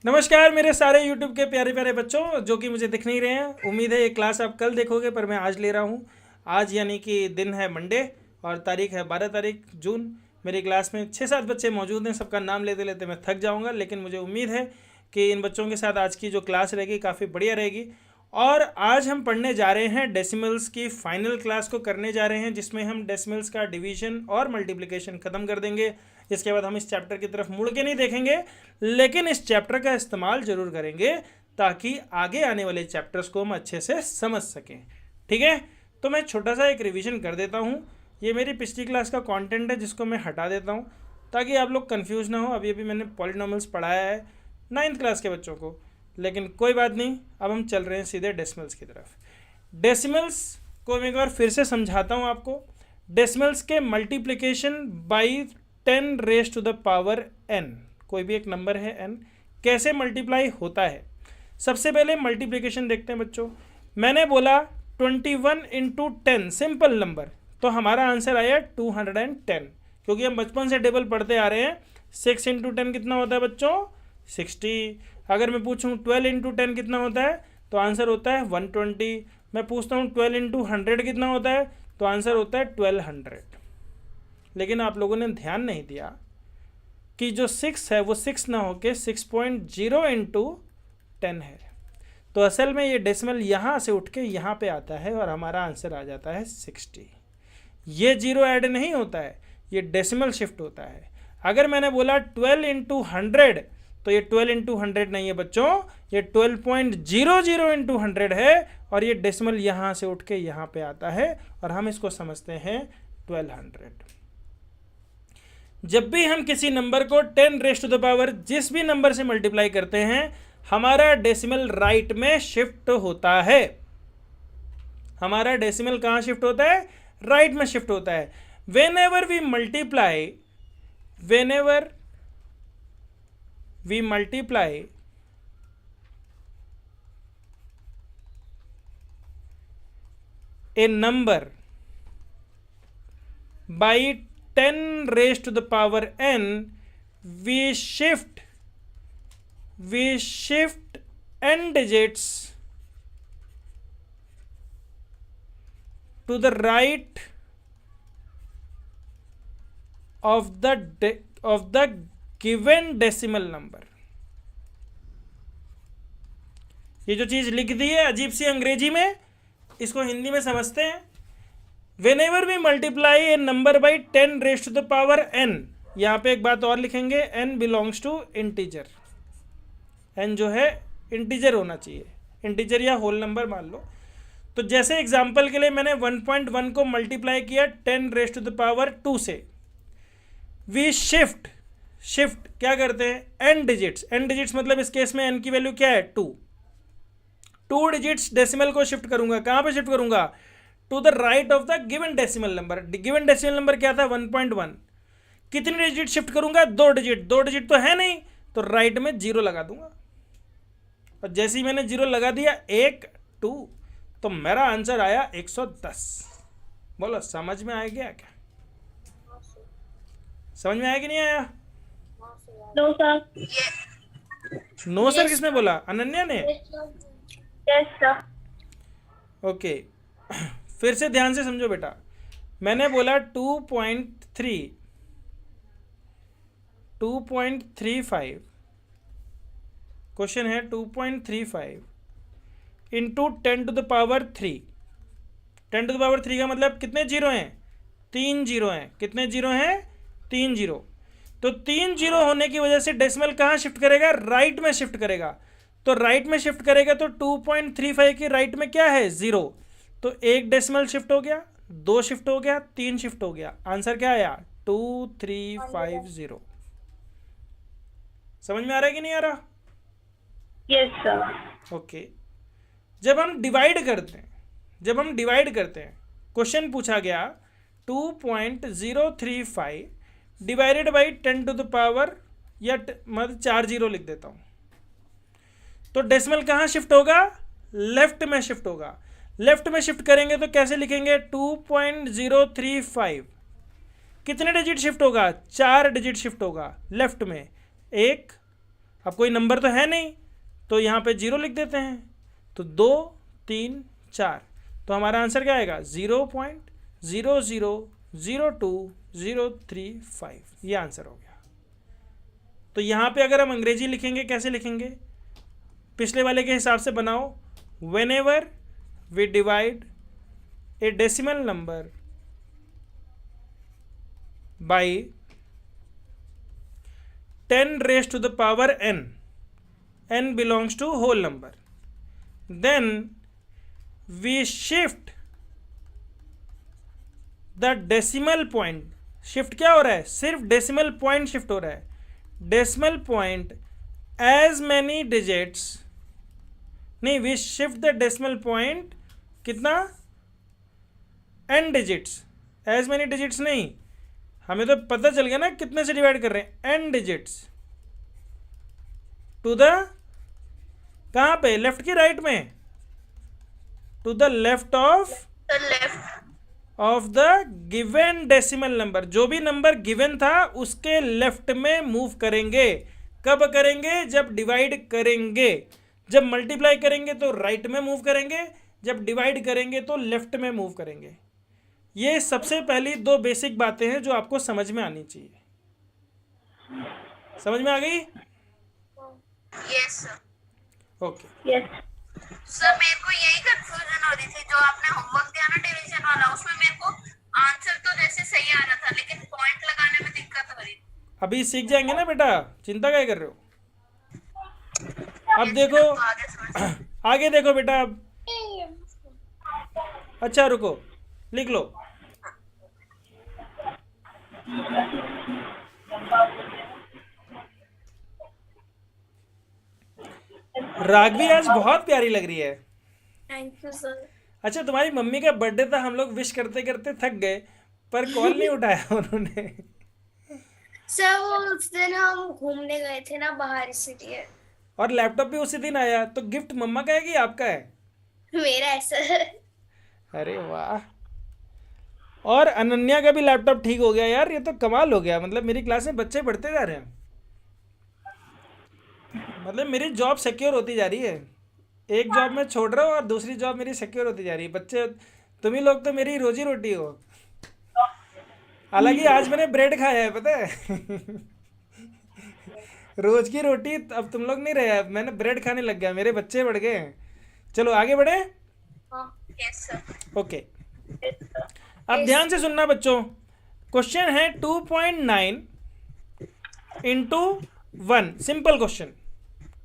नमस्कार मेरे सारे YouTube के प्यारे प्यारे बच्चों जो कि मुझे दिख नहीं रहे हैं। उम्मीद है ये क्लास आप कल देखोगे पर मैं आज ले रहा हूँ। आज यानी कि दिन है मंडे और तारीख है 12 तारीख जून। मेरी क्लास में 6-7 बच्चे मौजूद हैं। सबका नाम लेते लेते मैं थक जाऊँगा, लेकिन मुझे उम्मीद है कि इन बच्चों के साथ आज की जो क्लास रहेगी काफ़ी बढ़िया रहेगी। और आज हम पढ़ने जा रहे हैं डेसिमल्स की फाइनल क्लास को करने जा रहे हैं, जिसमें हम डेसिमल्स का डिवीजन और मल्टीप्लिकेशन ख़त्म कर देंगे। इसके बाद हम इस चैप्टर की तरफ मुड़ के नहीं देखेंगे, लेकिन इस चैप्टर का इस्तेमाल जरूर करेंगे ताकि आगे आने वाले चैप्टर्स को हम अच्छे से समझ सकें। ठीक है, तो मैं छोटा सा एक रिवीजन कर देता हूँ। ये मेरी पिछली क्लास का कंटेंट है जिसको मैं हटा देता हूँ ताकि आप लोग कंफ्यूज ना हो। अभी अभी मैंने पॉलिनॉमियल्स पढ़ाया है 9th क्लास के बच्चों को, लेकिन कोई बात नहीं। अब हम चल रहे हैं सीधे डेसिमल्स की तरफ। डेसिमल्स को मैं एक बार फिर से समझाता हूँ आपको। डेसिमल्स के multiplication by 10 raise to the power n, कोई भी एक नंबर है n, कैसे मल्टीप्लाई होता है। सबसे पहले मल्टीप्लिकेशन देखते हैं बच्चों। मैंने बोला 21 इंटू 10 सिंपल नंबर, तो हमारा आंसर आया 210, क्योंकि हम बचपन से टेबल पढ़ते आ रहे हैं। 6 इंटू 10 कितना होता है बच्चों? 60। अगर मैं पूछूं 12 इंटू 10 कितना होता है, तो आंसर होता है 120। मैं पूछता हूँ 12 इंटू 100 कितना होता है, तो आंसर होता है 1200। लेकिन आप लोगों ने ध्यान नहीं दिया कि जो 6 है वो 6 ना होके 6.0 इंटू 10 है। तो असल में ये डेसिमल यहाँ से उठ के यहाँ पे आता है और हमारा आंसर आ जाता है 60। ये जीरो ऐड नहीं होता है, ये डेसिमल शिफ्ट होता है। अगर मैंने बोला 12 इंटू 100, तो ये 12 इंटू 100 नहीं है बच्चों, ये 12.00 इंटू 100 है, और ये डेसिमल यहाँ से उठ के यहाँ पे आता है और हम इसको समझते हैं 1200। जब भी हम किसी नंबर को 10 रेज टू द पावर जिस भी नंबर से मल्टीप्लाई करते हैं, हमारा डेसिमल राइट में शिफ्ट होता है। हमारा डेसिमल कहाँ शिफ्ट होता है? राइट में शिफ्ट होता है। whenever we multiply a number by 10 raised to the power n, we shift n digits to the right of the given decimal number। ये जो चीज लिख दी है अजीब सी अंग्रेजी में, इसको हिंदी में समझते हैं। Whenever we multiply a number by 10 raised to the power n, यहाँ पे एक बात और लिखेंगे, n belongs to integer। n जो है इंटीजर होना चाहिए, इंटीजर या होल नंबर मान लो। तो जैसे एग्जांपल के लिए मैंने 1.1 को मल्टीप्लाई किया 10 रेज टू द पावर 2 से। वी शिफ्ट क्या करते हैं? n डिजिट्स मतलब इस केस में n की वैल्यू क्या है? 2 डिजिट्स डेसिमल को शिफ्ट करूंगा। कहां पे शिफ्ट करूंगा? To the right of the given decimal number. Given decimal number क्या था? 1.1। कितनी डिजिट शिफ्ट करूंगा? 2 डिजिट तो है नहीं, तो राइट में 0 लगा दूंगा। और जैसे ही मैंने 0 लगा दिया 1 2, तो मेरा आंसर आया 110। बोलो समझ में आ गया क्या? समझ में आया कि नहीं आया? No sir. नो सर किसने बोला? अनन्या ने। Yes sir. ओके फिर से ध्यान से समझो बेटा। मैंने बोला 2.35, क्वेश्चन है 2.35 into 10 to the power 3। 10 to the power 3 का मतलब कितने जीरो हैं? 3 जीरो हैं। कितने जीरो हैं? 3 जीरो। तो 3 जीरो होने की वजह से डेसिमल कहाँ शिफ्ट करेगा? राइट में शिफ्ट करेगा। तो राइट में शिफ्ट करेगा तो 2.35 की राइट में क्या है? 0। तो एक डेसिमल शिफ्ट हो गया, 2 शिफ्ट हो गया, 3 शिफ्ट हो गया। आंसर क्या आया? 2350। समझ में आ रहा है कि नहीं आ रहा? Yes sir. ओके जब हम डिवाइड करते हैं, क्वेश्चन पूछा गया 2.035 divided by 10 to the power, या मतलब 4 जीरो लिख देता हूं, तो डेसिमल कहाँ शिफ्ट होगा? लेफ्ट में शिफ्ट होगा। लेफ्ट में शिफ्ट करेंगे तो कैसे लिखेंगे? 2.035 कितने डिजिट शिफ्ट होगा? 4 डिजिट शिफ्ट होगा लेफ्ट में। 1 अब कोई नंबर तो है नहीं, तो यहाँ पे 0 लिख देते हैं। तो 2 3 4, तो हमारा आंसर क्या आएगा? 0.00002035, ये आंसर हो गया। तो यहाँ पे अगर हम अंग्रेजी लिखेंगे कैसे लिखेंगे? पिछले वाले के हिसाब से बनाओ। Whenever we divide a decimal number by 10 raised to the power n, n belongs to whole number, then we shift the decimal point. Shift क्या हो रहा है? सिर्फ डेसिमल पॉइंट शिफ्ट हो रहा है। Decimal point as many digits, नहीं, we shift the decimal point कितना? n digits, as many digits नहीं, हमें तो पता चल गया ना कितने से डिवाइड कर रहे हैं, n डिजिट्स टू द, कहाँ पे? लेफ्ट की राइट में? To the left of the given decimal number. जो भी नंबर गिवन था उसके लेफ्ट में मूव करेंगे। कब करेंगे? जब डिवाइड करेंगे। जब मल्टीप्लाई करेंगे तो राइट में मूव करेंगे, जब डिवाइड करेंगे तो लेफ्ट में मूव करेंगे। ये सबसे पहली 2 बेसिक बातें हैं जो आपको समझ में आनी चाहिए। समझ में आ गई? Yes sir. Okay. Yes sir मेरे को यही कंफ्यूजन हो रही थी, जो आपने होमवर्क दिया ना डिवीजन वाला, उसमें मेरे को आंसर तो जैसे सही आ रहा था, लेकिन पॉइंट लगाने में दिक्कत हो रही थी। अभी सीख जाएंगे ना बेटा, चिंता क्या कर रहे हो? अब देखो, तो आगे समझ। आगे देखो बेटा। अब अच्छा रुको, लिख लो। राघवी आज बहुत प्यारी लग रही है। Thank you sir. अच्छा, तुम्हारी मम्मी का बर्थडे था, हम लोग विश करते करते थक गए, पर कॉल नहीं उठाया उन्होंने। सर वो उस दिन हम घूमने गए थे ना बाहर, इसीलिए। और लैपटॉप भी उसी दिन आया, तो गिफ्ट मम्मा का है कि आपका है? मेरा है सर। अरे वाह। और अनन्या का भी लैपटॉप ठीक हो गया यार, ये तो कमाल हो गया। मतलब मेरी क्लास में बच्चे बढ़ते जा रहे हैं, मतलब मेरी जॉब सिक्योर होती जा रही है। एक जॉब मैं छोड़ रहा हूँ और दूसरी जॉब मेरी सिक्योर होती जा रही है। बच्चे, तुम ही लोग तो मेरी रोजी रोटी हो। हालांकि आज मैंने ब्रेड खाया है, पता है। रोज की रोटी अब तुम लोग नहीं रहे, अब मैंने ब्रेड खाने लग गया, मेरे बच्चे बढ़ गए हैं। चलो आगे बढ़े। Yes sir. ओके, अब ध्यान से सुनना बच्चों। क्वेश्चन है 2.9 इंटू 1, सिंपल क्वेश्चन।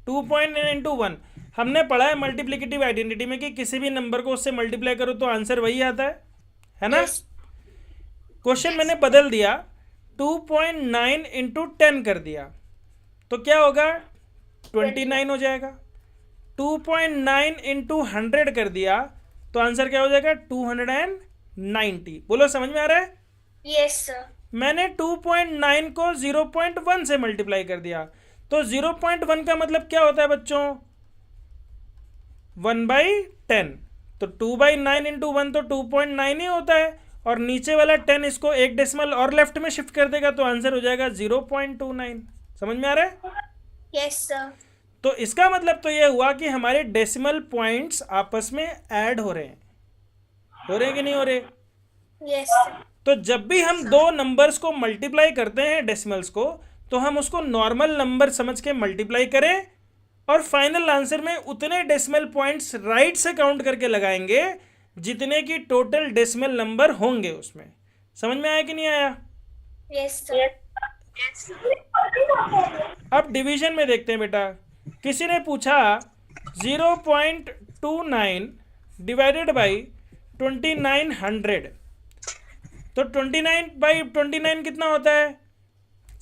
2.9 इंटू 1 हमने पढ़ा है मल्टीप्लिकेटिव आइडेंटिटी में कि किसी भी नंबर को उससे मल्टीप्लाई करो तो आंसर वही आता है ना? क्वेश्चन मैंने बदल दिया, 2.9 इंटू 10 कर दिया, तो क्या होगा? 29 हो जाएगा। 2.9 इंटू 100 कर दिया तो आंसर क्या हो जाएगा? 290। बोलो, समझ में आ रहा है? Yes sir. मैंने 2.9 को 0.1 से मल्टीप्लाई कर दिया, तो 0.1 का मतलब क्या होता है बच्चों? 1/10। तो 2/9 इंटू 1 तो 2.9 ही होता है, और नीचे वाला 10 इसको एक डेसिमल और लेफ्ट में शिफ्ट कर देगा तो आंसर हो जाएगा 0.29। समझ में आ रहा है? Yes sir. तो इसका मतलब तो ये हुआ कि हमारे डेसिमल पॉइंट्स आपस में ऐड हो रहे हैं। हो रहे हैं कि नहीं हो रहे? Yes sir. तो जब भी हम दो नंबर्स को मल्टीप्लाई करते हैं डेसिमल्स को, तो हम उसको नॉर्मल नंबर समझ के मल्टीप्लाई करें और फाइनल आंसर में उतने डेसिमल पॉइंट्स राइट से काउंट करके लगाएंगे जितने की टोटल डेसिमल नंबर होंगे उसमें। समझ में आया कि नहीं आया? Yes sir. अब डिवीजन में देखते हैं बेटा। किसी ने पूछा 0.29 डिवाइडेड बाई 2900, तो 29/29 कितना होता है?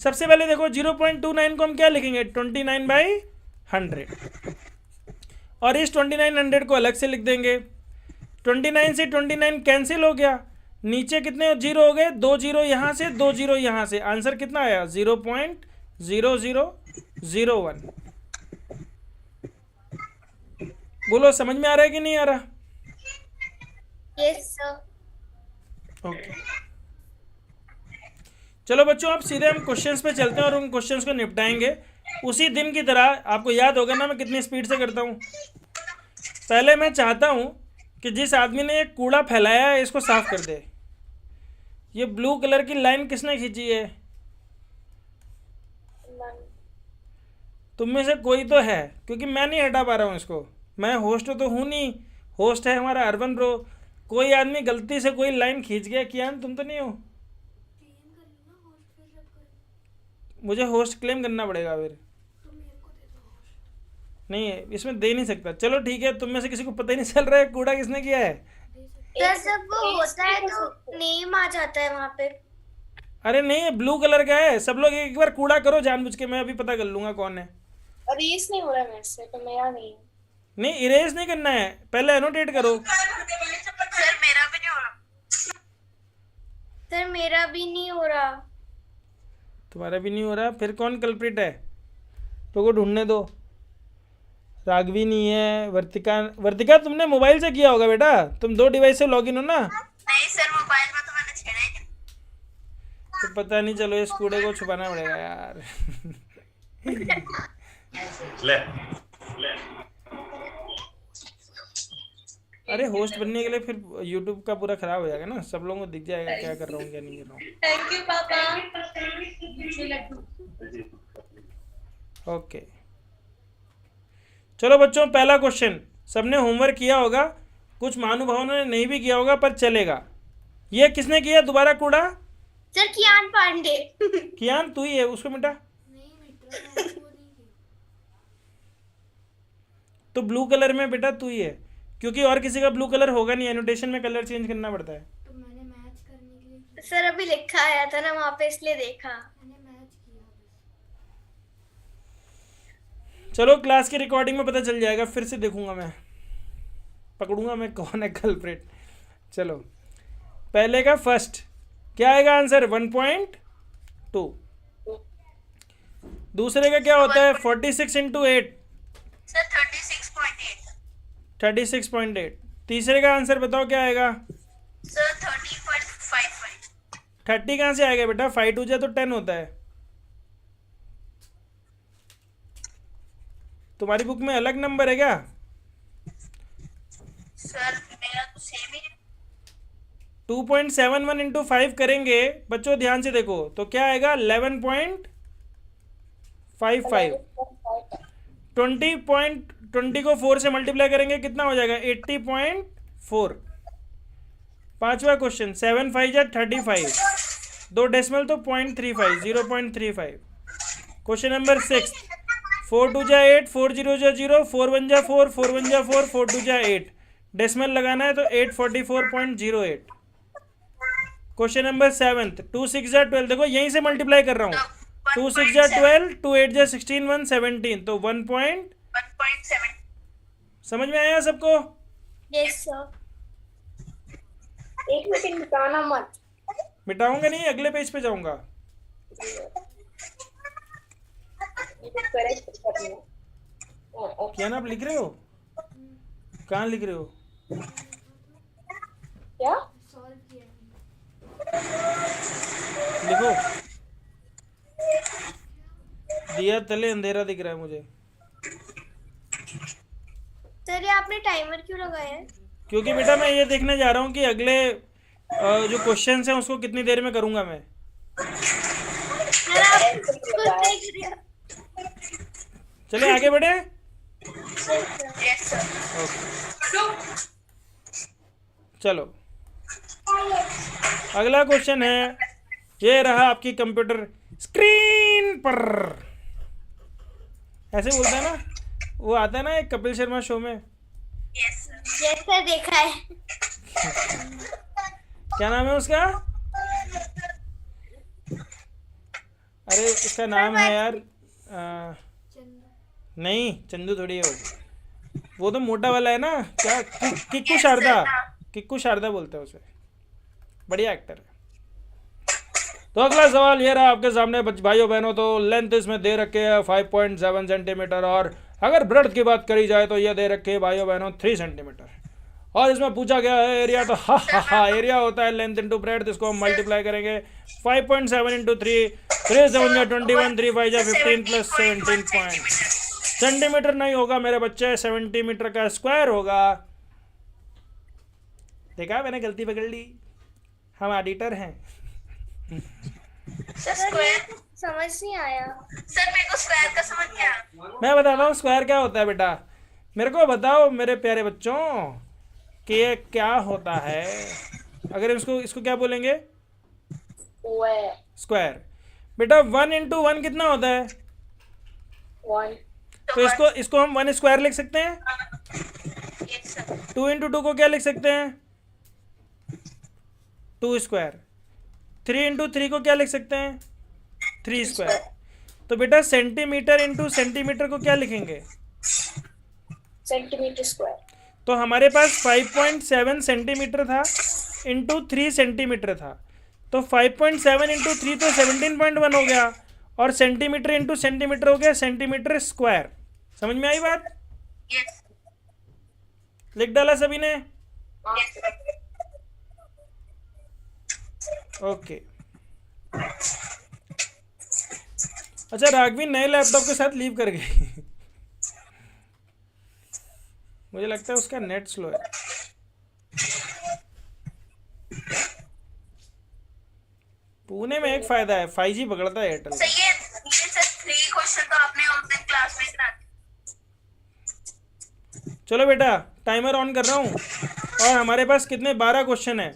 सबसे पहले देखो 0.29 को हम क्या लिखेंगे? 29/100, और इस 2900 को अलग से लिख देंगे। 29 से 29 कैंसिल हो गया, नीचे कितने जीरो हो गए? 2 जीरो यहाँ से, 2 जीरो यहाँ से, आंसर कितना आया? 0.0001। बोलो, समझ में आ रहा है कि नहीं आ रहा? Yes sir. ओके, चलो बच्चों अब सीधे हम क्वेश्चंस पे चलते हैं और उन क्वेश्चंस को निपटाएंगे। उसी दिन की तरह आपको याद होगा ना मैं कितनी स्पीड से करता हूँ। पहले मैं चाहता हूँ कि जिस आदमी ने ये कूड़ा फैलाया है इसको साफ कर दे। ये ब्लू कलर की लाइन किसने खींची है? तुम में से कोई तो है, क्योंकि मैं नहीं हटा पा रहा हूँ इसको। मैं होस्ट तो हूँ नहीं, होस्ट है हमारा अर्बन ब्रो। कोई आदमी गलती से कोई लाइन खींच गया। कियान तुम तो नहीं हो? मुझे होस्ट क्लेम करना पड़ेगा फिर। नहीं, इसमें दे नहीं सकता। चलो ठीक है, तुम में से किसी को पता ही नहीं चल रहा है कूड़ा किसने किया है। सर जब वो होता है तो नेम आ जाता है वहाँ पे। अरे नहीं, ब्लू कलर का है। सब लोग एक बार कूड़ा करो जानबूझ के, मैं अभी पता कर लूंगा कौन है। इरेज नहीं हो रहा मेरे से, तो मेरा नहीं है। नहीं, इरेज नहीं करना है, पहले एनोटेट करो। सर मेरा भी नहीं हो रहा। सर मेरा भी नहीं हो रहा। तुम्हारा भी नहीं हो रहा, फिर कौन कल्प्रिट है? तो को ढूंढने दो। राघवी नहीं है। वर्तिका, वर्तिका तुमने मोबाइल से किया होगा बेटा, तुम 2 डिवाइस से लॉगिन हो ना। नहीं सर, मोबाइल में तो मैंने छेड़ा ही नहीं। तो पता नहीं, चलो इस कूड़े को छुपाना पड़ेगा यार। ले अरे होस्ट बनने के लिए फिर YouTube का पूरा खराब हो जाएगा ना, सब लोगों को दिख जाएगा क्या कर रहा हूँ क्या नहीं कर रहा हूँ। थैंक यू पापा। ओके चलो बच्चों, पहला क्वेश्चन सबने होमवर्क किया होगा, कुछ महानुभावों ने नहीं भी किया होगा, पर चलेगा। ये किसने किया दोबारा कूड़ा? सर कियान पांडे। कियान तू ही है, उसको मिटा। तो ब्लू कलर में बेटा तू ही है, क्योंकि और किसी का ब्लू कलर होगा नहीं, एनोटेशन में कलर चेंज करना पड़ता है। तो मैंने मैच करने के लिए सर अभी लिखा आया था ना वहाँ पे, इसलिए देखा। मैंने मैच किया बस। चलो क्लास की रिकॉर्डिंग में पता चल जाएगा, फिर से देखूंगा मैं, पकड़ूंगा मैं कौन है कल्प्रिट। चलो पहले का फर्स्ट क्या आएगा आंसर? 1.2। दूसरे का क्या होता है? 46 इंटू 8, सर 36.8। 36.8। तीसरे का आंसर बताओ क्या आएगा? सर 30.55। 30 कहाँ से आएगा बेटा? 5 टू जा तो 10 होता है। तुम्हारी बुक में अलग नंबर है क्या? सर मेरा तो सेम ही है। 2.71 इंटू 5 करेंगे बच्चों, ध्यान से देखो तो क्या आएगा? 11.55। 20 को 4 से मल्टीप्लाई करेंगे कितना हो जाएगा? 80.4। पांचवा क्वेश्चन 7 5 जा 35, 2 डेसिमल तो 0.35, 0.35। क्वेश्चन नंबर 6 4 2 जा 8, 4 0 जा 0, 4 1 जा 4, 4 1 जा 4, 4 2 जा 8। डेसिमल लगाना है तो 844.08। क्वेश्चन नंबर 7 2 6 जा 12, देखो यहीं से मल्टीप्लाई कर रहा हूँ। 2 6 जा 12, 2 8 जा 16, 1 17, तो 1.7। समझ में आया सबको? Yes sir. एक मिनट बताना मत। मिटाऊंगा नहीं, अगले पेज पे जाऊंगा। करेक्ट करना। क्या ना आप लिख रहे हो? कहाँ लिख रहे हो? क्या? सॉल्व किया मैंने। लिखो। दिया तले अंधेरा दिख रहा है मुझे। सर ये आपने टाइमर क्यों लगाया है? क्योंकि बेटा मैं ये देखने जा रहा हूँ कि अगले जो क्वेश्चंस हैं उसको कितनी देर में करूंगा मैं। सर आप खुद देख रहे हो। चले आगे बढ़े। Yes sir. चलो अगला क्वेश्चन है, ये रहा आपकी कंप्यूटर स्क्रीन पर। ऐसे बोलता है ना, वो आता है ना एक कपिल शर्मा शो में। Yes sir. यस सर देखा है। क्या नाम है उसका? अरे उसका नाम है यार नहीं, चंदू थोड़ी है वो तो मोटा वाला है ना। क्या किक्कू शारदा, किक्कू शारदा बोलते हैं उसे। बढ़िया एक्टर है। तो अगला सवाल ये रहा आपके सामने भाइयों बहनों। तो लेंथ इसमें दे रखे है 5.7 सेंटीमीटर, और अगर ब्रेड्थ की बात करी जाए तो यह दे रखे है भाइयों बहनों 3 सेंटीमीटर। और इसमें पूछा गया है एरिया, तो हा एरिया होता है लेंथ इंटू ब्रेड, इसको हम मल्टीप्लाई करेंगे 5.7 इंटू 3, 3 7 जा 21, 3 5 जा 15 प्लस 17 पॉइंट। सेंटीमीटर नहीं होगा मेरे बच्चे, 70 मीटर का स्क्वायर होगा। देखा मैंने गलती पकड़ ली, हम ऑडिटर हैं। सर स्क्वायर, समझ नहीं आया। सर मेरे को स्क्वायर का समझ नहीं आया। मैं बताता हूँ स्क्वायर क्या होता है बेटा, मेरे को बताओ मेरे प्यारे बच्चों कि ये क्या होता है। अगर इसको क्या बोलेंगे, Square. स्क्वायर। बेटा 1 इंटू 1 कितना होता है, 1. तो इसको हम 1 स्क्वायर लिख सकते हैं। Yes sir. 2 इंटू 2 को क्या लिख सकते हैं, 2 स्क्वायर। 3 इंटू 3 को क्या लिख सकते हैं, 3 स्क्वायर। तो बेटा सेंटीमीटर इंटू सेंटीमीटर को क्या लिखेंगे, Centimeter square. तो हमारे पास 5.7 सेंटीमीटर था इंटू 3 सेंटीमीटर था, तो 5.7 इंटू 3 तो 17.1 हो गया, और सेंटीमीटर इंटू सेंटीमीटर हो गया सेंटीमीटर स्क्वायर। समझ में आई बात, यस लिख डाला सभी ने, यस सर। ओके। अच्छा राघवी नए लैपटॉप के साथ लीव कर गई मुझे लगता है उसका नेट स्लो है। पुणे में एक फायदा है, 5G पकड़ता है एयरटेल। सर ये सर 3 क्वेश्चन तो आपने उस दिन क्लास में करा दिए। चलो बेटा टाइमर ऑन कर रहा हूँ, और हमारे पास कितने 12 क्वेश्चन है,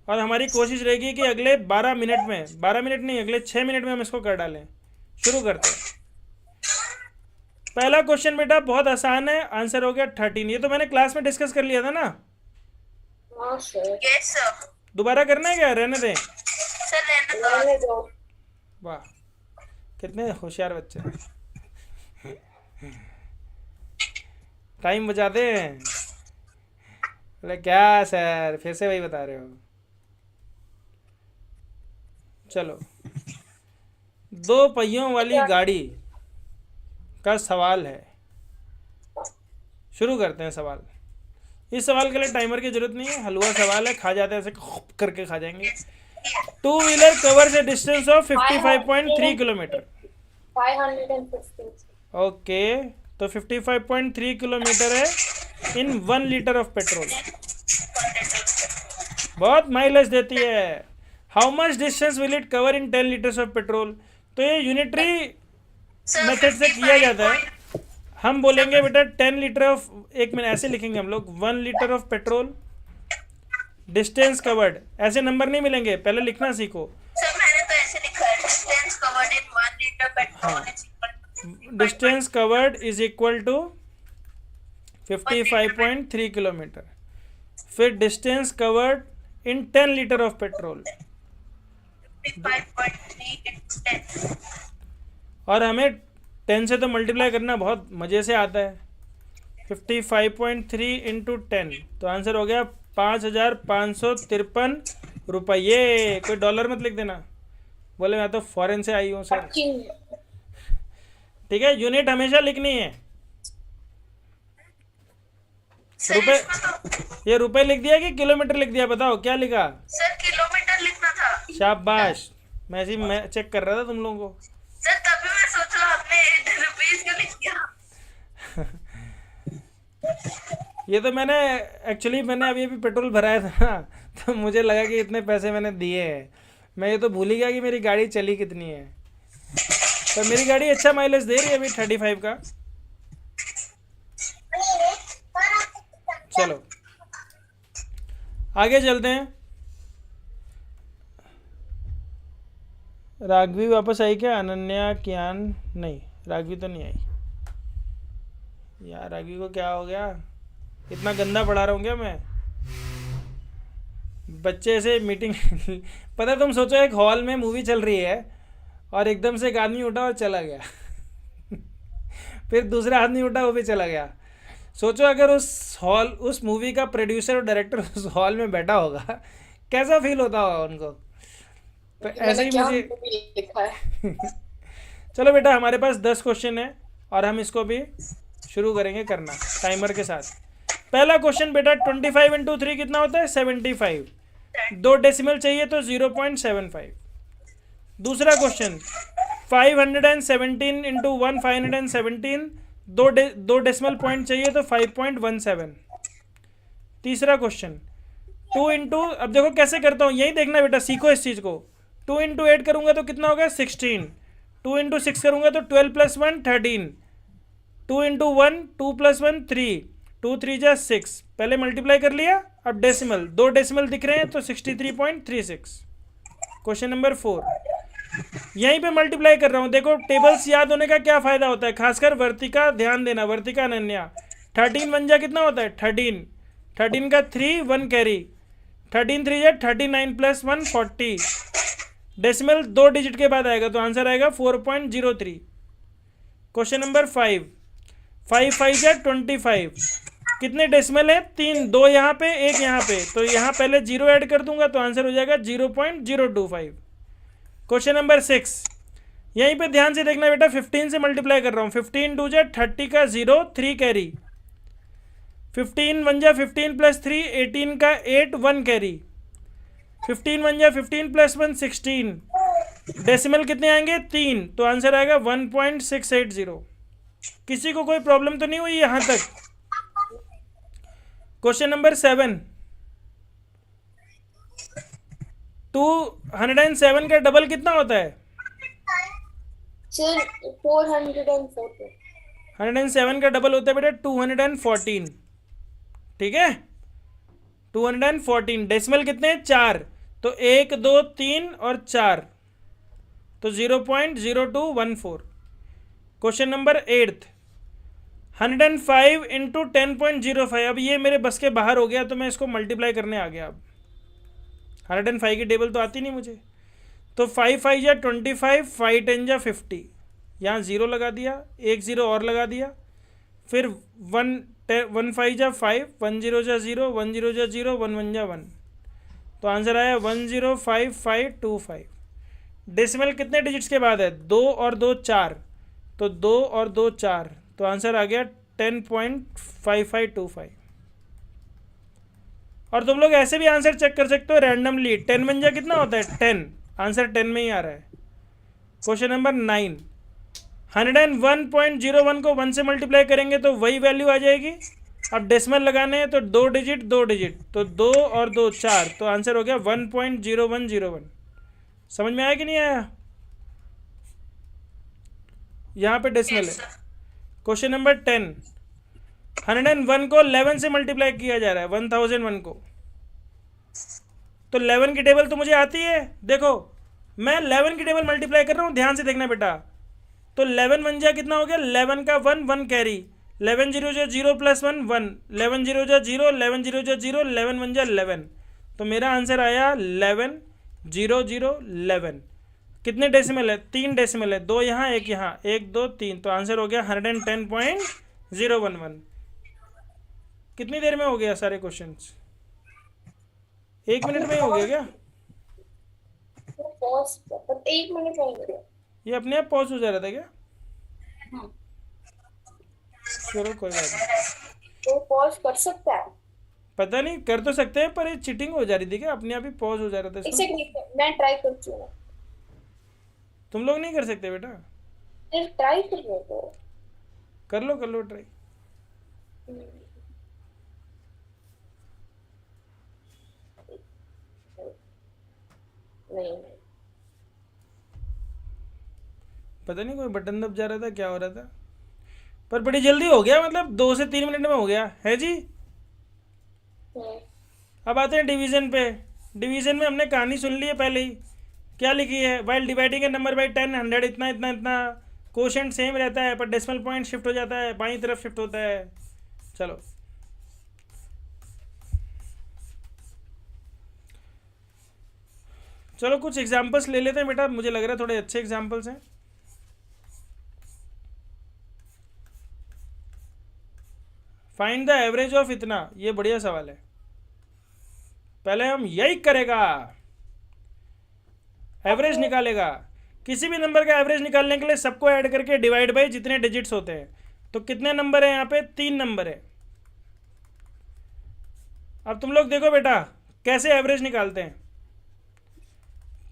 और हमारी कोशिश रहेगी कि अगले 12 मिनट में, 12 मिनट नहीं अगले 6 मिनट में हम इसको कर डालें। शुरू करते हैं। पहला क्वेश्चन बेटा बहुत आसान है, आंसर हो गया 13। ये तो मैंने क्लास में डिस्कस कर लिया था ना, हाँ सर. Yes sir. दोबारा करना है क्या, रहने दें। सर रहने दो। रहने दो. वाह कितने होशियार बच्चे हैं। टाइम बचा दें। बोले क्या सर फिर से वही बता रहे हो। चलो, 2 पहियों वाली गाड़ी का सवाल है। शुरू करते हैं सवाल। इस सवाल के लिए टाइमर की जरूरत नहीं है, हलवा सवाल है, खा जाते हैं ऐसे करके खा जाएंगे। 2 wheeler covers a distance of 55.3 kilometre. 550. Okay, तो 55.3 किलोमीटर है इन 1 लीटर ऑफ पेट्रोल। बहुत माइलेज देती है। How much distance will it cover in 10 litres of petrol. तो ये यूनिटरी मेथड से किया जाता है। हम बोलेंगे बेटा 10 लीटर ऑफ, एक मिनट ऐसे लिखेंगे हम लोग, 1 litre of petrol distance covered. ऐसे नंबर नहीं मिलेंगे, पहले लिखना सीखो। सर मैंने तो ऐसे लिखा है, distance covered in 1 litre petrol is equal to distance covered is equal to 55.3 kilometre. फिर distance covered in 10 litre of petrol, 55.3 into 10। और हमें 10 से तो मल्टीप्लाई करना बहुत मज़े से आता है। 55.3 इंटू 10, तो आंसर हो गया 5,553 रुपये। कोई डॉलर मत लिख देना, बोले मैं तो फॉरेन से आई हूँ सर। ठीक है, यूनिट हमेशा लिखनी है। सर रुपए, इसमें तो ये रुपए लिख दिया कि किलोमीटर लिख दिया, बताओ क्या लिखा। सर किलोमीटर लिखना था। शाबाश, मैं चेक कर रहा था तुम लोगों को। सर तभी मैं सोच रहा आपने रुपीस क्यों लिख दिया। ये तो मैंने मैंने अभी पेट्रोल भराया था ना, तो मुझे लगा कि इतने पैसे मैंने दिए हैं। मैं ये तो भूल ही गया कि मेरी गाड़ी चली कितनी है। तो मेरी गाड़ी अच्छा माइलेज दे रही है अभी 35 का। चलो आगे चलते हैं। राघवी वापस आई क्या, अनन्या कियान नहीं, राघवी तो नहीं आई यार। राघवी को क्या हो गया, इतना गंदा पढ़ा रहा हूँ क्या मैं। बच्चे ऐसे मीटिंग पता है, तुम सोचो एक हॉल में मूवी चल रही है और एकदम से एक आदमी उठा और चला गया फिर दूसरा आदमी उठा वो भी चला गया। सोचो अगर उस मूवी का प्रोड्यूसर और डायरेक्टर उस हॉल में बैठा होगा, कैसा फील होता होगा उनको। तो ऐसे ही मुझे लिखा है. चलो बेटा हमारे पास 10 क्वेश्चन है और हम इसको भी शुरू करेंगे करना टाइमर के साथ। पहला क्वेश्चन बेटा 25 इंटू 3 कितना होता है 75, 2 डेसिमल चाहिए तो 0.75। दूसरा क्वेश्चन 517 इंटू 1 517, दो डेसिमल पॉइंट चाहिए तो 5.17। तीसरा क्वेश्चन 2 इंटू, अब देखो कैसे करता हूँ, यही देखना बेटा, सीखो इस चीज़ को। 2 इंटू 8 करूँगा तो कितना होगा 16, 2 इंटू 6 करूँगा तो 12 प्लस 1 13, 2 इंटू 1 2 प्लस 1 3, 2 3 जा 6, पहले मल्टीप्लाई कर लिया, अब डेसिमल, 2 डेसिमल दिख रहे हैं तो 63.36। क्वेश्चन नंबर 4, यहीं पे मल्टीप्लाई कर रहा हूँ। देखो टेबल्स याद होने का क्या फ़ायदा होता है, खासकर वर्तिका ध्यान देना, वर्तिका अनन्या। 13 1 जा कितना होता है 13, 13 का 3 1 कैरी, 13 3 जा 39 प्लस 1 40, डेसिमल 2 डिजिट के बाद आएगा तो आंसर आएगा 4.03। क्वेश्चन नंबर 5, 5 5 जा 25, कितने डेसिमल है 3, 2 यहाँ पे 1 यहाँ पे, तो यहाँ पहले 0 ऐड कर दूंगा तो आंसर हो जाएगा 0.025। क्वेश्चन नंबर 6, यहीं पे ध्यान से देखना बेटा, 15 से मल्टीप्लाई कर रहा हूँ। 15 2 जा 30 का 0 3 कैरी, 15 1 जा 15 प्लस 3 18 का 8 1 कैरी, 15 1 जा 15 प्लस 1 16, डेसिमल कितने आएंगे 3, तो आंसर आएगा 1.680। किसी को कोई प्रॉब्लम तो नहीं हुई यहाँ तक? क्वेश्चन नंबर 7, 207 का डबल कितना होता है? Sir, 440. 107 का डबल होता है बेटा 214, ठीक है 214। डेसिमल कितने हैं 4, तो 1 2 3 और 4, तो 0.0214। क्वेश्चन नंबर 8, 105 इंटू 10.05, अब ये मेरे बस के बाहर हो गया तो मैं इसको मल्टीप्लाई करने आ गया। अब 105 की टेबल तो आती नहीं मुझे, तो 5 5 जा 25, 5 10 जा 50, यहाँ 0 लगा दिया, 1 0 और लगा दिया, फिर 1 5 जा 5, 1 0 जा 0, 1 0 जा 0, 1 1 जा 1, तो आंसर आया 105525। डेसिमल कितने डिजिट्स के बाद है 2 और 2 4, तो 2 और 2 4, तो आंसर आ गया 10.5525। और तुम लोग ऐसे भी आंसर चेक कर सकते हो रैंडमली, 10 बन जा कितना होता है 10, आंसर 10 में ही आ रहा है। क्वेश्चन नंबर 9, 101.01 को 1 से मल्टीप्लाई करेंगे तो वही वैल्यू आ जाएगी। अब डेसिमल लगाने हैं तो 2 डिजिट 2 डिजिट, तो 2 और 2 4, तो आंसर हो गया 1.0101। समझ में आया कि नहीं आया? यहाँ पे डेसिमल है। क्वेश्चन नंबर 10, 101 को 11 से मल्टीप्लाई किया जा रहा है, 1001 को, तो 11 की टेबल तो मुझे आती है। देखो मैं 11 की टेबल मल्टीप्लाई कर रहा हूँ, ध्यान से देखना बेटा, तो 11 1 जा कितना हो गया 11 का 1 1 कैरी, 11 0 जा 0 प्लस 1 1, 11 0 जा 0, 11 0 जा 0, 11 1 जा 11, तो मेरा आंसर आया 11 0 0 11। कितने डेसिमल है 3 डेसिमल है, 2 यहाँ 1 यहाँ, 1 2 3, तो आंसर हो गया 110.011। कितनी देर में हो गया सारे क्वेश्चंस? 1 मिनट में ही हो गया क्या? पॉज पर 1 मिनट नहीं करें। ये अपने आप पॉज हो जा रहा था क्या? चलो कोई बात नहीं, तो पॉज कर सकता है। पता नहीं, कर तो सकते हैं पर ये चीटिंग हो जा रही थी क्या? अपने आप ही पॉज हो जा रहा था एक इसमें। सेकंड मैं ट्राई करती हूँ। तुम लोग नहीं कर सकते बेटा? फिर ट्राई कर लो तो। कर लो ट्राई। नहीं पता नहीं कोई बटन दब जा रहा था, क्या हो रहा था, पर बड़ी जल्दी हो गया, मतलब 2 से 3 मिनट में हो गया है जी। अब आते हैं डिवीजन पे। डिवीजन में हमने कहानी सुन ली है पहले ही, क्या लिखी है, while dividing A number by 10 100 इतना इतना इतना, कोशेंट सेम रहता है पर डेसिमल पॉइंट शिफ्ट हो जाता है, बाईं तरफ शिफ्ट होता है। चलो चलो कुछ एग्जांपल्स ले लेते हैं बेटा, मुझे लग रहा है थोड़े अच्छे एग्जांपल्स हैं। फाइंड द एवरेज ऑफ इतना, ये बढ़िया सवाल है। पहले हम यही करेगा, एवरेज निकालेगा। किसी भी नंबर का एवरेज निकालने के लिए सबको ऐड करके डिवाइड बाई जितने डिजिट्स होते हैं। तो कितने नंबर है यहाँ पे 3 नंबर है, अब तुम लोग देखो बेटा कैसे एवरेज निकालते हैं।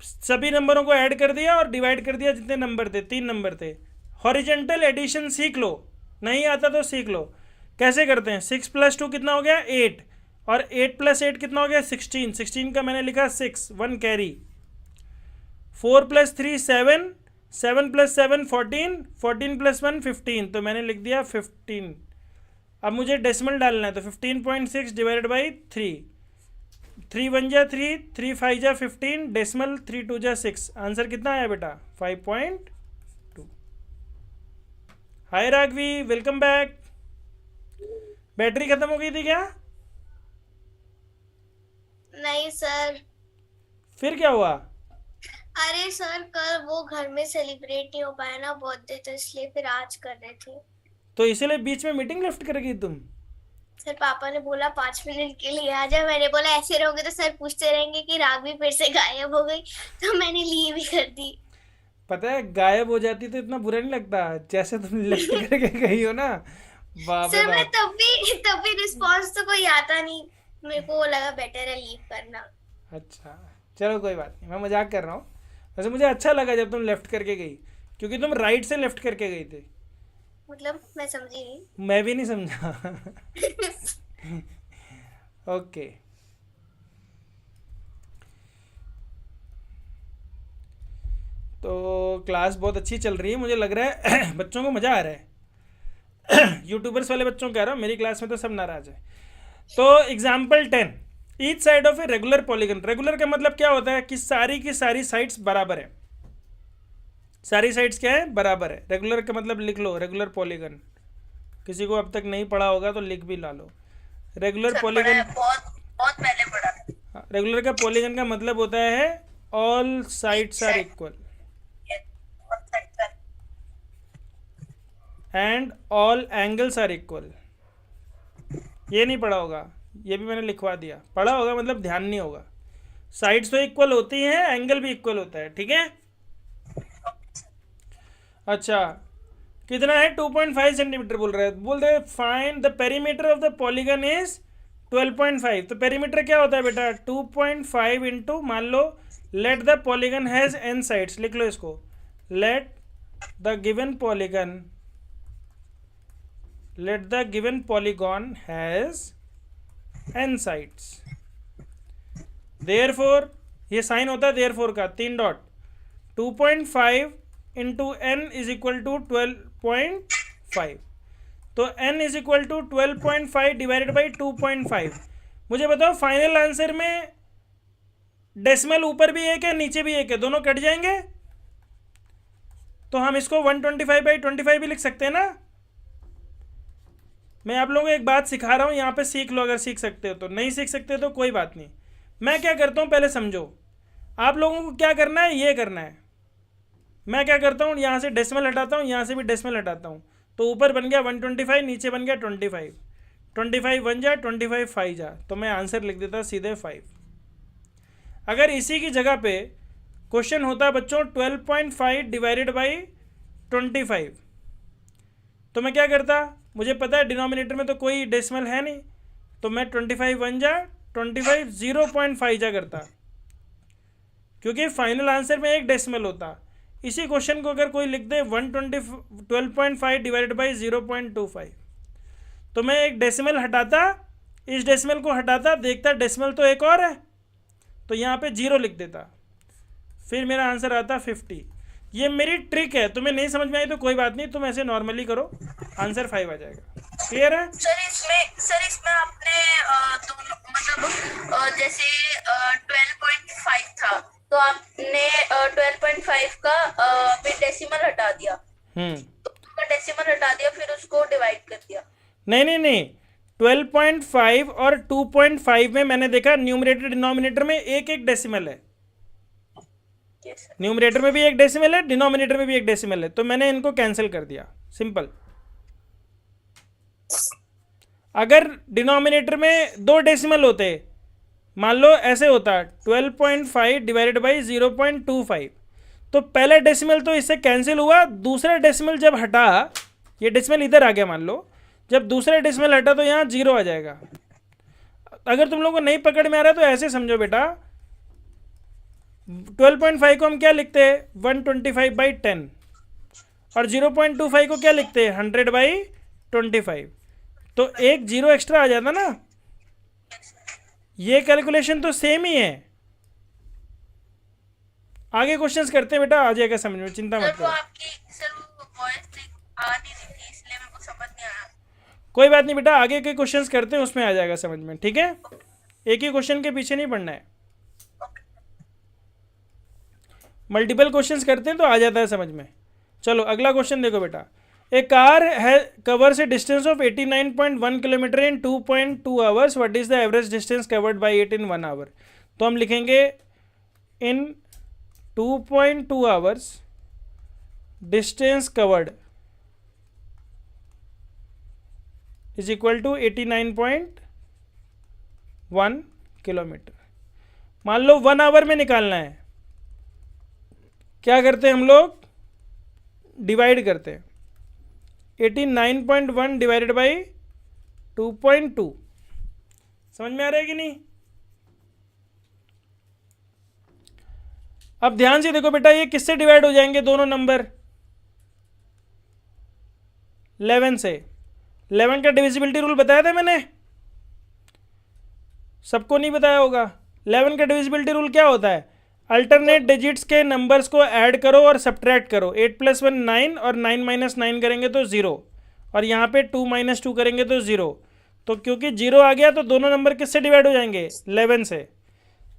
सभी नंबरों को ऐड कर दिया और डिवाइड कर दिया, जितने नंबर थे 3 नंबर थे। हॉरिजेंटल एडिशन सीख लो, नहीं आता तो सीख लो। कैसे करते हैं? 6 + 2 कितना हो गया? 8, और 8 + 8 कितना हो गया? 16। 16 का मैंने लिखा 6, 1 कैरी। 4 + 3 7, 7 + 7 14, 14 + 1 15, तो मैंने लिख दिया 15। अब मुझे डेसिमल डालना है, तो 15.6 डिवाइडेड बाई 3, 3 1 जा 3, 3 5 जा 15, डेसिमल 3 2 जा 6। आंसर कितना आया बेटा? 5.2। हाय राघवी, वेलकम बैक। बैटरी खत्म हो गई थी क्या? नहीं सर। फिर क्या हुआ? अरे सर कल वो घर में सेलिब्रेट नहीं हो पाया ना बर्थडे, तो इसलिए फिर आज कर रहे थे। तो इसीलिए बीच में मीटिंग लेफ्ट कर गई तुम? सर पापा ने बोला 5 मिनट के लिए आ जा, मैंने बोला ऐसे रहोगे तो सर पूछते रहेंगे कि राघवी फिर से गायब हो गई, तो मैंने लीव ही कर दी। पता है गायब हो जाती तो इतना बुरा नहीं लगता, जैसे तुम लेफ्ट करके गई हो ना, बाप रे सर मैं बाप। तब भी रिस्पॉन्स तो कोई आता नहीं, मेरे को वो लगा बेटर है लीव करना। अच्छा चलो कोई बात नहीं, मैं मजाक कर रहा हूँ। वैसे मुझे अच्छा लगा जब तुम लेफ्ट करके गई, क्योंकि तुम राइट से लेफ्ट करके गई थी। मतलब मैं समझी नहीं। मैं भी नहीं समझा। ओके, तो क्लास बहुत अच्छी चल रही है, मुझे लग रहा है बच्चों को मज़ा आ रहा है। यूट्यूबर्स वाले बच्चों कह रहा हूँ, मेरी क्लास में तो सब नाराज है। तो example 10, each side of a regular polygon. Regular का मतलब क्या होता है कि सारी की सारी साइड्स बराबर है। सारी साइड्स क्या है? बराबर है। रेगुलर का मतलब लिख लो, रेगुलर पॉलीगन। किसी को अब तक नहीं पढ़ा होगा तो लिख भी ला लो। रेगुलर सर पढ़ा पॉलीगन, है, बहुत बहुत पहले पढ़ा था। रेगुलर का पॉलीगन का मतलब होता है all sides are equal and all angles are equal. ये नहीं पढ़ा होगा, ये भी मैंने लिखवा दिया। पढ़ा होगा मतलब ध्यान नहीं होगा। साइड्स तो इक्वल होती हैं, एंगल भी इक्वल होता है, ठीक है। अच्छा कितना है? 2.5 सेंटीमीटर बोल रहे हैं। Find the perimeter of the polygon is 12.5। तो पेरीमीटर क्या होता है बेटा? 2.5 इंटू, मान लो let the polygon has n sides, लिख लो इसको। Let the given polygon has n sides। therefore ये साइन होता है therefore का, 3 dot. 2.5 into n is equal to 12.5। तो n is equal to 12.5 divided by 2.5। मुझे बताओ फाइनल आंसर में डेसिमल ऊपर भी एक है नीचे भी एक है, दोनों कट जाएंगे, तो हम इसको 125/25 भी लिख सकते हैं ना। मैं आप लोगों को एक बात सिखा रहा हूँ, यहाँ पे सीख लो, अगर सीख सकते हो तो। नहीं सीख सकते तो कोई बात नहीं। मैं क्या करता हूँ पहले समझो। आप लोगों को क्या करना है, ये करना है। मैं क्या करता हूँ, यहाँ से डेसिमल हटाता हूँ, यहाँ से भी डेसिमल हटाता हूँ, तो ऊपर बन गया 125, नीचे बन गया 25। 25 1 जा, 25 5 जा, तो मैं आंसर लिख देता सीधे 5। अगर इसी की जगह पे क्वेश्चन होता बच्चों 12.5 डिवाइडेड बाई 25, तो मैं क्या करता? मुझे पता है डिनोमिनेटर में तो कोई डेसिमल है नहीं, तो मैं 25 1 जा, 25 0.5 जा करता, क्योंकि फाइनल आंसर में एक डेसिमल होता। इसी क्वेश्चन को अगर कोई लिख दे 12.5 डिवाइडेड बाई 0.25, तो मैं एक डेसिमल हटाता, इस डेसिमल को हटाता, देखता डेसिमल तो एक और है, तो यहाँ पे 0 लिख देता, फिर मेरा आंसर आता 50। ये मेरी ट्रिक है, तुम्हें नहीं समझ में आई तो कोई बात नहीं, तुम ऐसे नॉर्मली करो, आंसर 5 आ जाएगा। क्लियर है? सर इसमें आपने दोनों मतलब जैसे 12.5 था, तो आपने 12.5 का फिर डेसिमल हटा दिया, तो डेसिमल हटा दिया, फिर उसको डिवाइड कर दिया। नहीं, 12.5 और 2.5 में मैंने देखा न्यूमरेटर डिनोमिनेटर में एक एक डेसिमल है। न्यूमरेटर में भी एक डेसिमल है, डिनोमिनेटर में भी एक डेसिमल है, तो मैंने इनको कैंसिल कर दिया, सिंपल। अगर डिनोमिनेटर में 2 डेसिमल होते, मान लो ऐसे होता 12.5 डिवाइडेड बाई 0.25, तो पहला डेसिमल तो इससे कैंसिल हुआ, दूसरा डेसिमल जब हटा, ये डेसिमल इधर आ गया मान लो, जब दूसरा डेसिमल हटा तो यहाँ 0 आ जाएगा। अगर तुम लोगों को नहीं पकड़ में आ रहा है तो ऐसे समझो बेटा, 12.5 को हम क्या लिखते हैं, 125/10, और 0.25 को क्या लिखते हैं, 100/25। तो एक जीरो एक्स्ट्रा आ जाता ना। ये कैलकुलेशन तो सेम ही है। आगे क्वेश्चंस करते हैं बेटा, आ जाएगा समझ में, चिंता मत सर वो करो। आपकी सर वो वॉइस आ नहीं रही थी, इसलिए मेरे को समझ नहीं आया। कोई बात नहीं बेटा, आगे के क्वेश्चंस करते हैं, उसमें आ जाएगा समझ में, ठीक है। एक ही क्वेश्चन के पीछे नहीं पढ़ना है, मल्टीपल क्वेश्चंस करते हैं तो आ जाता है समझ में। चलो अगला क्वेश्चन देखो बेटा, ए कार है covers a distance of 89.1 kilometre in 2.2 hours, what is the average distance covered by it in 1 hour. तो हम लिखेंगे in 2.2 hours distance covered is equal to 89.1 kilometre. मान लो 1 आवर में निकालना है, क्या करते हैं हम लोग, डिवाइड करते हैं, 89.1 डिवाइडेड बाई 2.2। समझ में आ रहा है कि नहीं। अब ध्यान से देखो बेटा, ये किससे डिवाइड हो जाएंगे दोनों नंबर, 11 से। 11 का डिविजिबिलिटी रूल बताया था मैंने, सबको नहीं बताया होगा। 11 का डिविजिबिलिटी रूल क्या होता है, अल्टरनेट डिजिट्स के नंबर्स को ऐड करो और सब्ट्रैक्ट करो। 8 + 1 9 और 9 - 9 करेंगे तो 0, और यहाँ पे 2 - 2 करेंगे तो 0। तो क्योंकि 0 आ गया तो दोनों नंबर किससे डिवाइड हो जाएंगे, 11 से।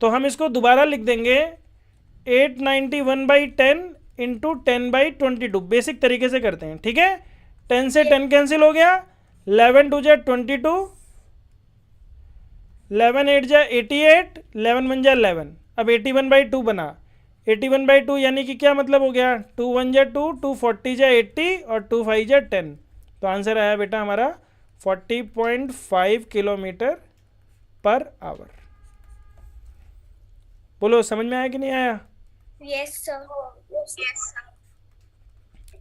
तो हम इसको दोबारा लिख देंगे 891/10 इंटू 10/22। बेसिक तरीके से करते हैं, ठीक है। 10 से 10 कैंसिल हो गया, 11 2 जा 22, 11 8 जा 88, 11 1 जा 11। अब 81/2 बना, 81/2 यानी कि क्या मतलब हो गया, 2 1 जा 2, 2 40 जा 80 और 2 5 जा 10। तो आंसर आया बेटा हमारा 40.5 किलोमीटर पर आवर। बोलो समझ में आया कि नहीं आया। Yes sir.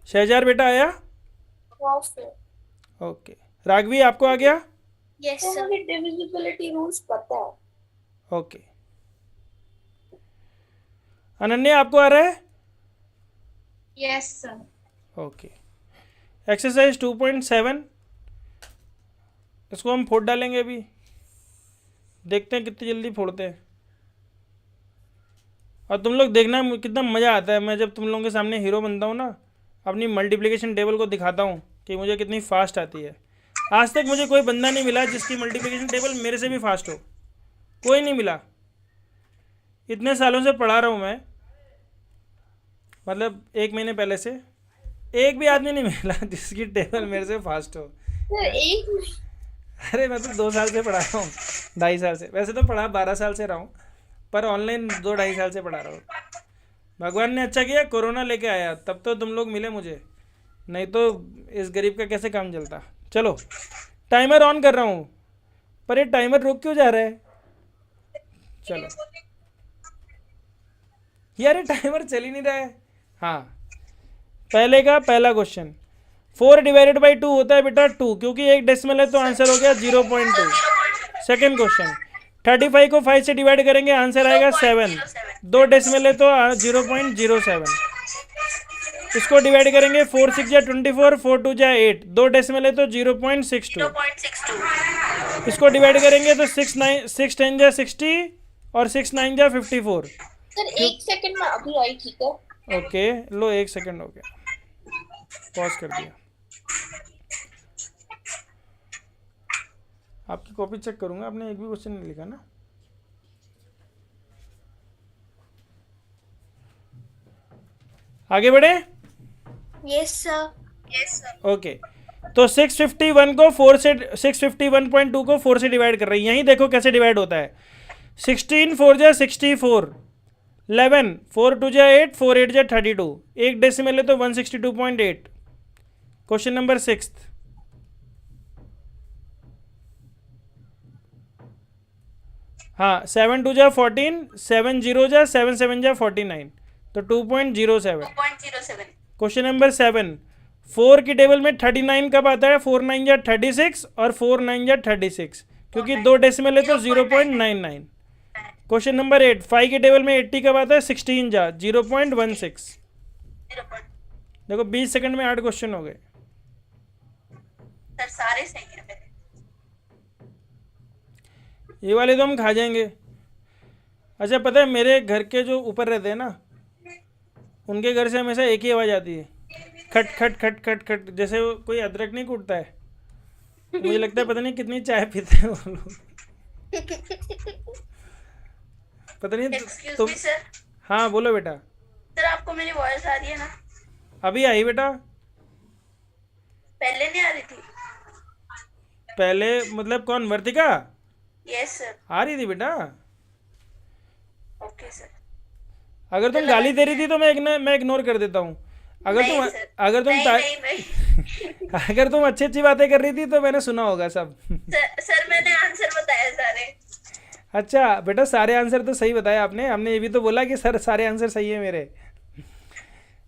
शहजार बेटा आया, हाँ सर। ओके। राघवी आपको आ गया, यस तो सर। मुझे डिविजिबिलिटी रूल्स पता है। ओके। अनन्या आपको आ रहा है, यस सर। ओके। एक्सरसाइज 2.7, इसको हम फोड़ डालेंगे अभी, देखते हैं कितनी जल्दी फोड़ते हैं। और तुम लोग देखना कितना मज़ा आता है, मैं जब तुम लोगों के सामने हीरो बनता हूँ ना, अपनी मल्टीप्लिकेशन टेबल को दिखाता हूँ कि मुझे कितनी फास्ट आती है। आज तक मुझे कोई बंदा नहीं मिला जिसकी मल्टीप्लिकेशन टेबल मेरे से भी फास्ट हो, कोई नहीं मिला। इतने सालों से पढ़ा रहा हूँ मैं, मतलब 1 महीने पहले से एक भी आदमी नहीं मिला जिसकी टेबल मेरे से फास्ट हो। सर एक अरे मैं तो 2 साल से पढ़ा रहा हूँ, 2.5 साल से। वैसे तो पढ़ा 12 साल से रहा हूँ, पर ऑनलाइन 2-2.5 साल से पढ़ा रहा हूँ। भगवान ने अच्छा किया कोरोना लेके आया, तब तो तुम लोग मिले मुझे, नहीं तो इस गरीब का कैसे काम चलता। चलो टाइमर ऑन कर रहा हूँ, पर ये टाइमर रुक क्यों जा रहा है। चलो यार ये टाइमर चल ही नहीं रहा है। हाँ, पहले का पहला क्वेश्चन, 4 डिवाइडेड बाई 2 होता है बेटा 2, क्योंकि एक डेसिमल है तो आंसर हो गया 0.2। सेकेंड क्वेश्चन, 35 को 5 से डिवाइड करेंगे आंसर आएगा 7, 2 डेसिमल है तो 0.07। इसको डिवाइड करेंगे 4 6 जा 24, 4 2 जा 8, 2 डेसिमल है तो 0.62। इसको डिवाइड करेंगे तो 6 10 जा 60 और 6 9 जा 54। सर 1 सेकंड में अभी आई, ठीक है। ओके लो 1 सेकंड हो गया, पॉज कर दिया। आपकी कॉपी चेक करूंगा, आपने एक भी क्वेश्चन नहीं लिखा ना। आगे बढ़े, यस सर। ओके। तो 651 को 4 से 651.2 को 4 से डिवाइड कर रहे हैं। यहीं देखो कैसे डिवाइड होता है। 16 4 जा 64, 11 4 2 जा 8, 4 8 जा 32, एक डेसिमल है तो 162.8। क्वेश्चन नंबर 6, हाँ 7 2 जा 14, 7 0 जा 7 7 जा 49, तो 2.07। क्वेश्चन नंबर 7, 4 की टेबल में 39 कब आता है, 4 9 जा 36 और 4 9 जा 36। क्योंकि 2 डेसिमल है तो 0.99। क्वेश्चन नंबर 8, 5 के टेबल में 80 कब आता है? 16 जा 0.16। 0. देखो 20 सेकंड में 8 क्वेश्चन हो गए। सर सारे सही है मेरे। ये वाले तो हम खा जाएंगे। अच्छा पता है मेरे घर के जो ऊपर रहते हैं ना, उनके घर से हमेशा एक ही आवाज़ आती है, खट खट खट खट खट, जैसे वो कोई अदरक नहीं कूटता है। मुझे लगता है पता नहीं कितनी चाय पीते हैं वो लोग। पता नहीं एक्सक्यूज तुम। मी सर। हाँ बोलो बेटा। सर आपको मेरी वॉइस आ रही है ना? अभी आई बेटा। पहले नहीं आ रही थी? पहले मतलब कौन, वर्तिका? Yes sir. आ रही थी बेटा। Okay sir. अगर तुम गाली दे रही थी तो मैं इग्नोर कर देता हूँ। अगर नहीं तुम सर। अगर तुम नहीं नहीं अगर तुम अच्छी अच्छी बातें कर रही थी तो मैंने सुना होगा सब। सर मैंने आंसर बताया सारे। अच्छा बेटा सारे आंसर तो सही बताया आपने। हमने ये भी तो बोला कि सर सारे आंसर सही है मेरे।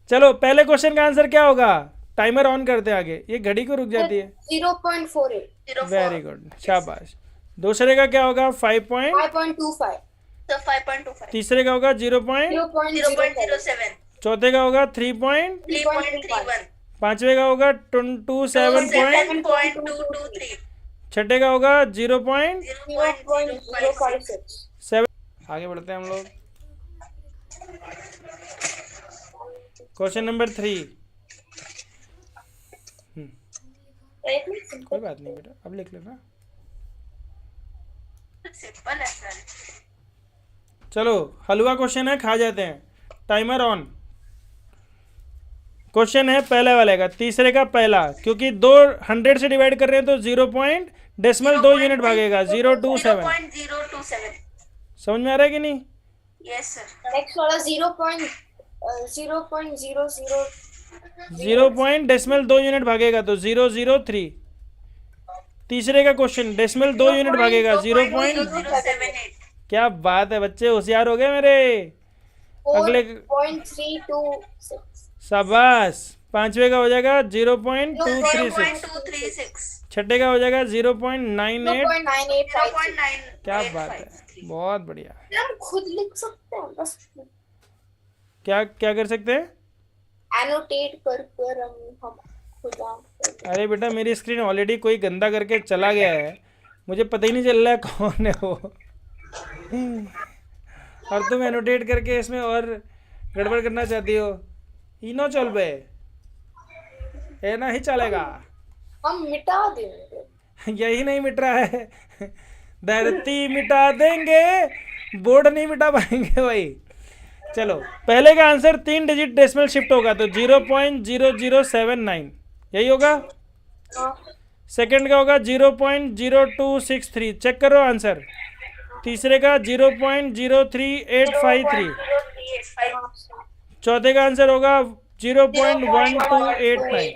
चलो पहले क्वेश्चन का आंसर क्या होगा? टाइमर ऑन करते हैं आगे, ये घड़ी को रुक जाती है। 0.48 वेरी गुड, शाबाश। दूसरे का क्या होगा? 5 5.25 सर 5.25। तीसरे का होगा 0 पॉइंट। 0.07 0.07। चौथे का होगा 3 3.31। पांचवे का होगा 27 पॉइंट। 7.223। छठे का होगा 0.7। 0.056। आगे बढ़ते हैं हम लोग। Question number 3। कोई बात नहीं बेटा, अब लिख लेना। सिंपल है सर। चलो हलवा क्वेश्चन है, खा जाते हैं। Timer on. क्वेश्चन है पहले वाले का, तीसरे का पहला, क्योंकि 100 से डिवाइड कर रहे हैं तो 0 पॉइंट डेसिमल 2 यूनिट भागेगा 027। 0.027। समझ में आ रहा है कि नहीं? Yes sir. नेक्स्ट वाला 0.00 0 पॉइंट डेसिमल 2 यूनिट भागेगा तो 003। तीसरे का क्वेश्चन डेसिमल 2 यूनिट भागेगा 0 पॉइंट। 0.0078। क्या बात है बच्चे, होशियार हो गए मेरे। अगले 4.326 शाबाश। पांचवे का हो जाएगा 0.236। 0.236। छठे का हो जाएगा 0.98। 0.9853 क्या बात है, बहुत बढ़िया। हम खुद लिख सकते हैं बस क्या क्या कर सकते हैं? एनोटेट कर हम खुद अरे बेटा मेरी स्क्रीन ऑलरेडी कोई गंदा करके चला गया है, मुझे पता ही नहीं चल रहा है कौन है वो। और तुम एनोटेट करके इसमें और गड़बड़ करना चाहती हो। इनो चल बे, ये ना ही चलेगा। हम मिटा देंगे। यही नहीं मिट रहा है। धरती मिटा देंगे, बोर्ड नहीं मिटा पाएंगे भाई। चलो पहले का आंसर 3 डिजिट डेसिमल शिफ्ट होगा तो 0.0079 यही होगा। सेकंड का होगा 0.0263, चेक करो आंसर। तीसरे का 0.03853। चौथे का आंसर होगा 0.1289।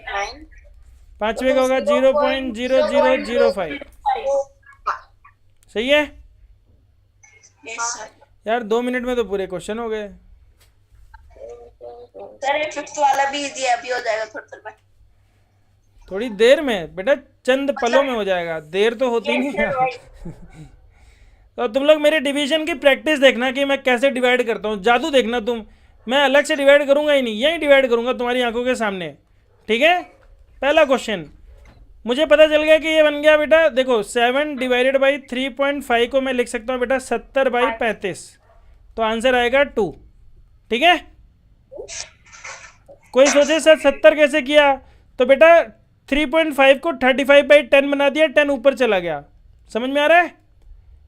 पांचवे का होगा 0.0005। सही है यस सर। यार, 2 मिनट में तो पूरे क्वेश्चन हो गए। सर ये फिफ्थ वाला भी इजी है, अभी हो जाएगा थोड़ी देर में। थोड़ी देर में बेटा, चंद पलों में हो जाएगा, देर तो होती नहीं है। तो तुम लोग मेरे डिवीजन की प्रैक्टिस देखना कि मैं कैसे डिवाइड करता हूँ, जादू देखना तुम। मैं अलग से डिवाइड करूँगा ही नहीं, यही डिवाइड करूँगा तुम्हारी आंखों के सामने, ठीक है। पहला क्वेश्चन मुझे पता चल गया कि ये बन गया बेटा, देखो 7 डिवाइडेड बाई 3.5 को मैं लिख सकता हूँ बेटा 70/35, तो आंसर आएगा 2, ठीक है। कोई सोचे सर 70 कैसे किया, तो बेटा 3.5 को 35/10 बना दिया, 10 ऊपर चला गया। समझ में आ रहा है।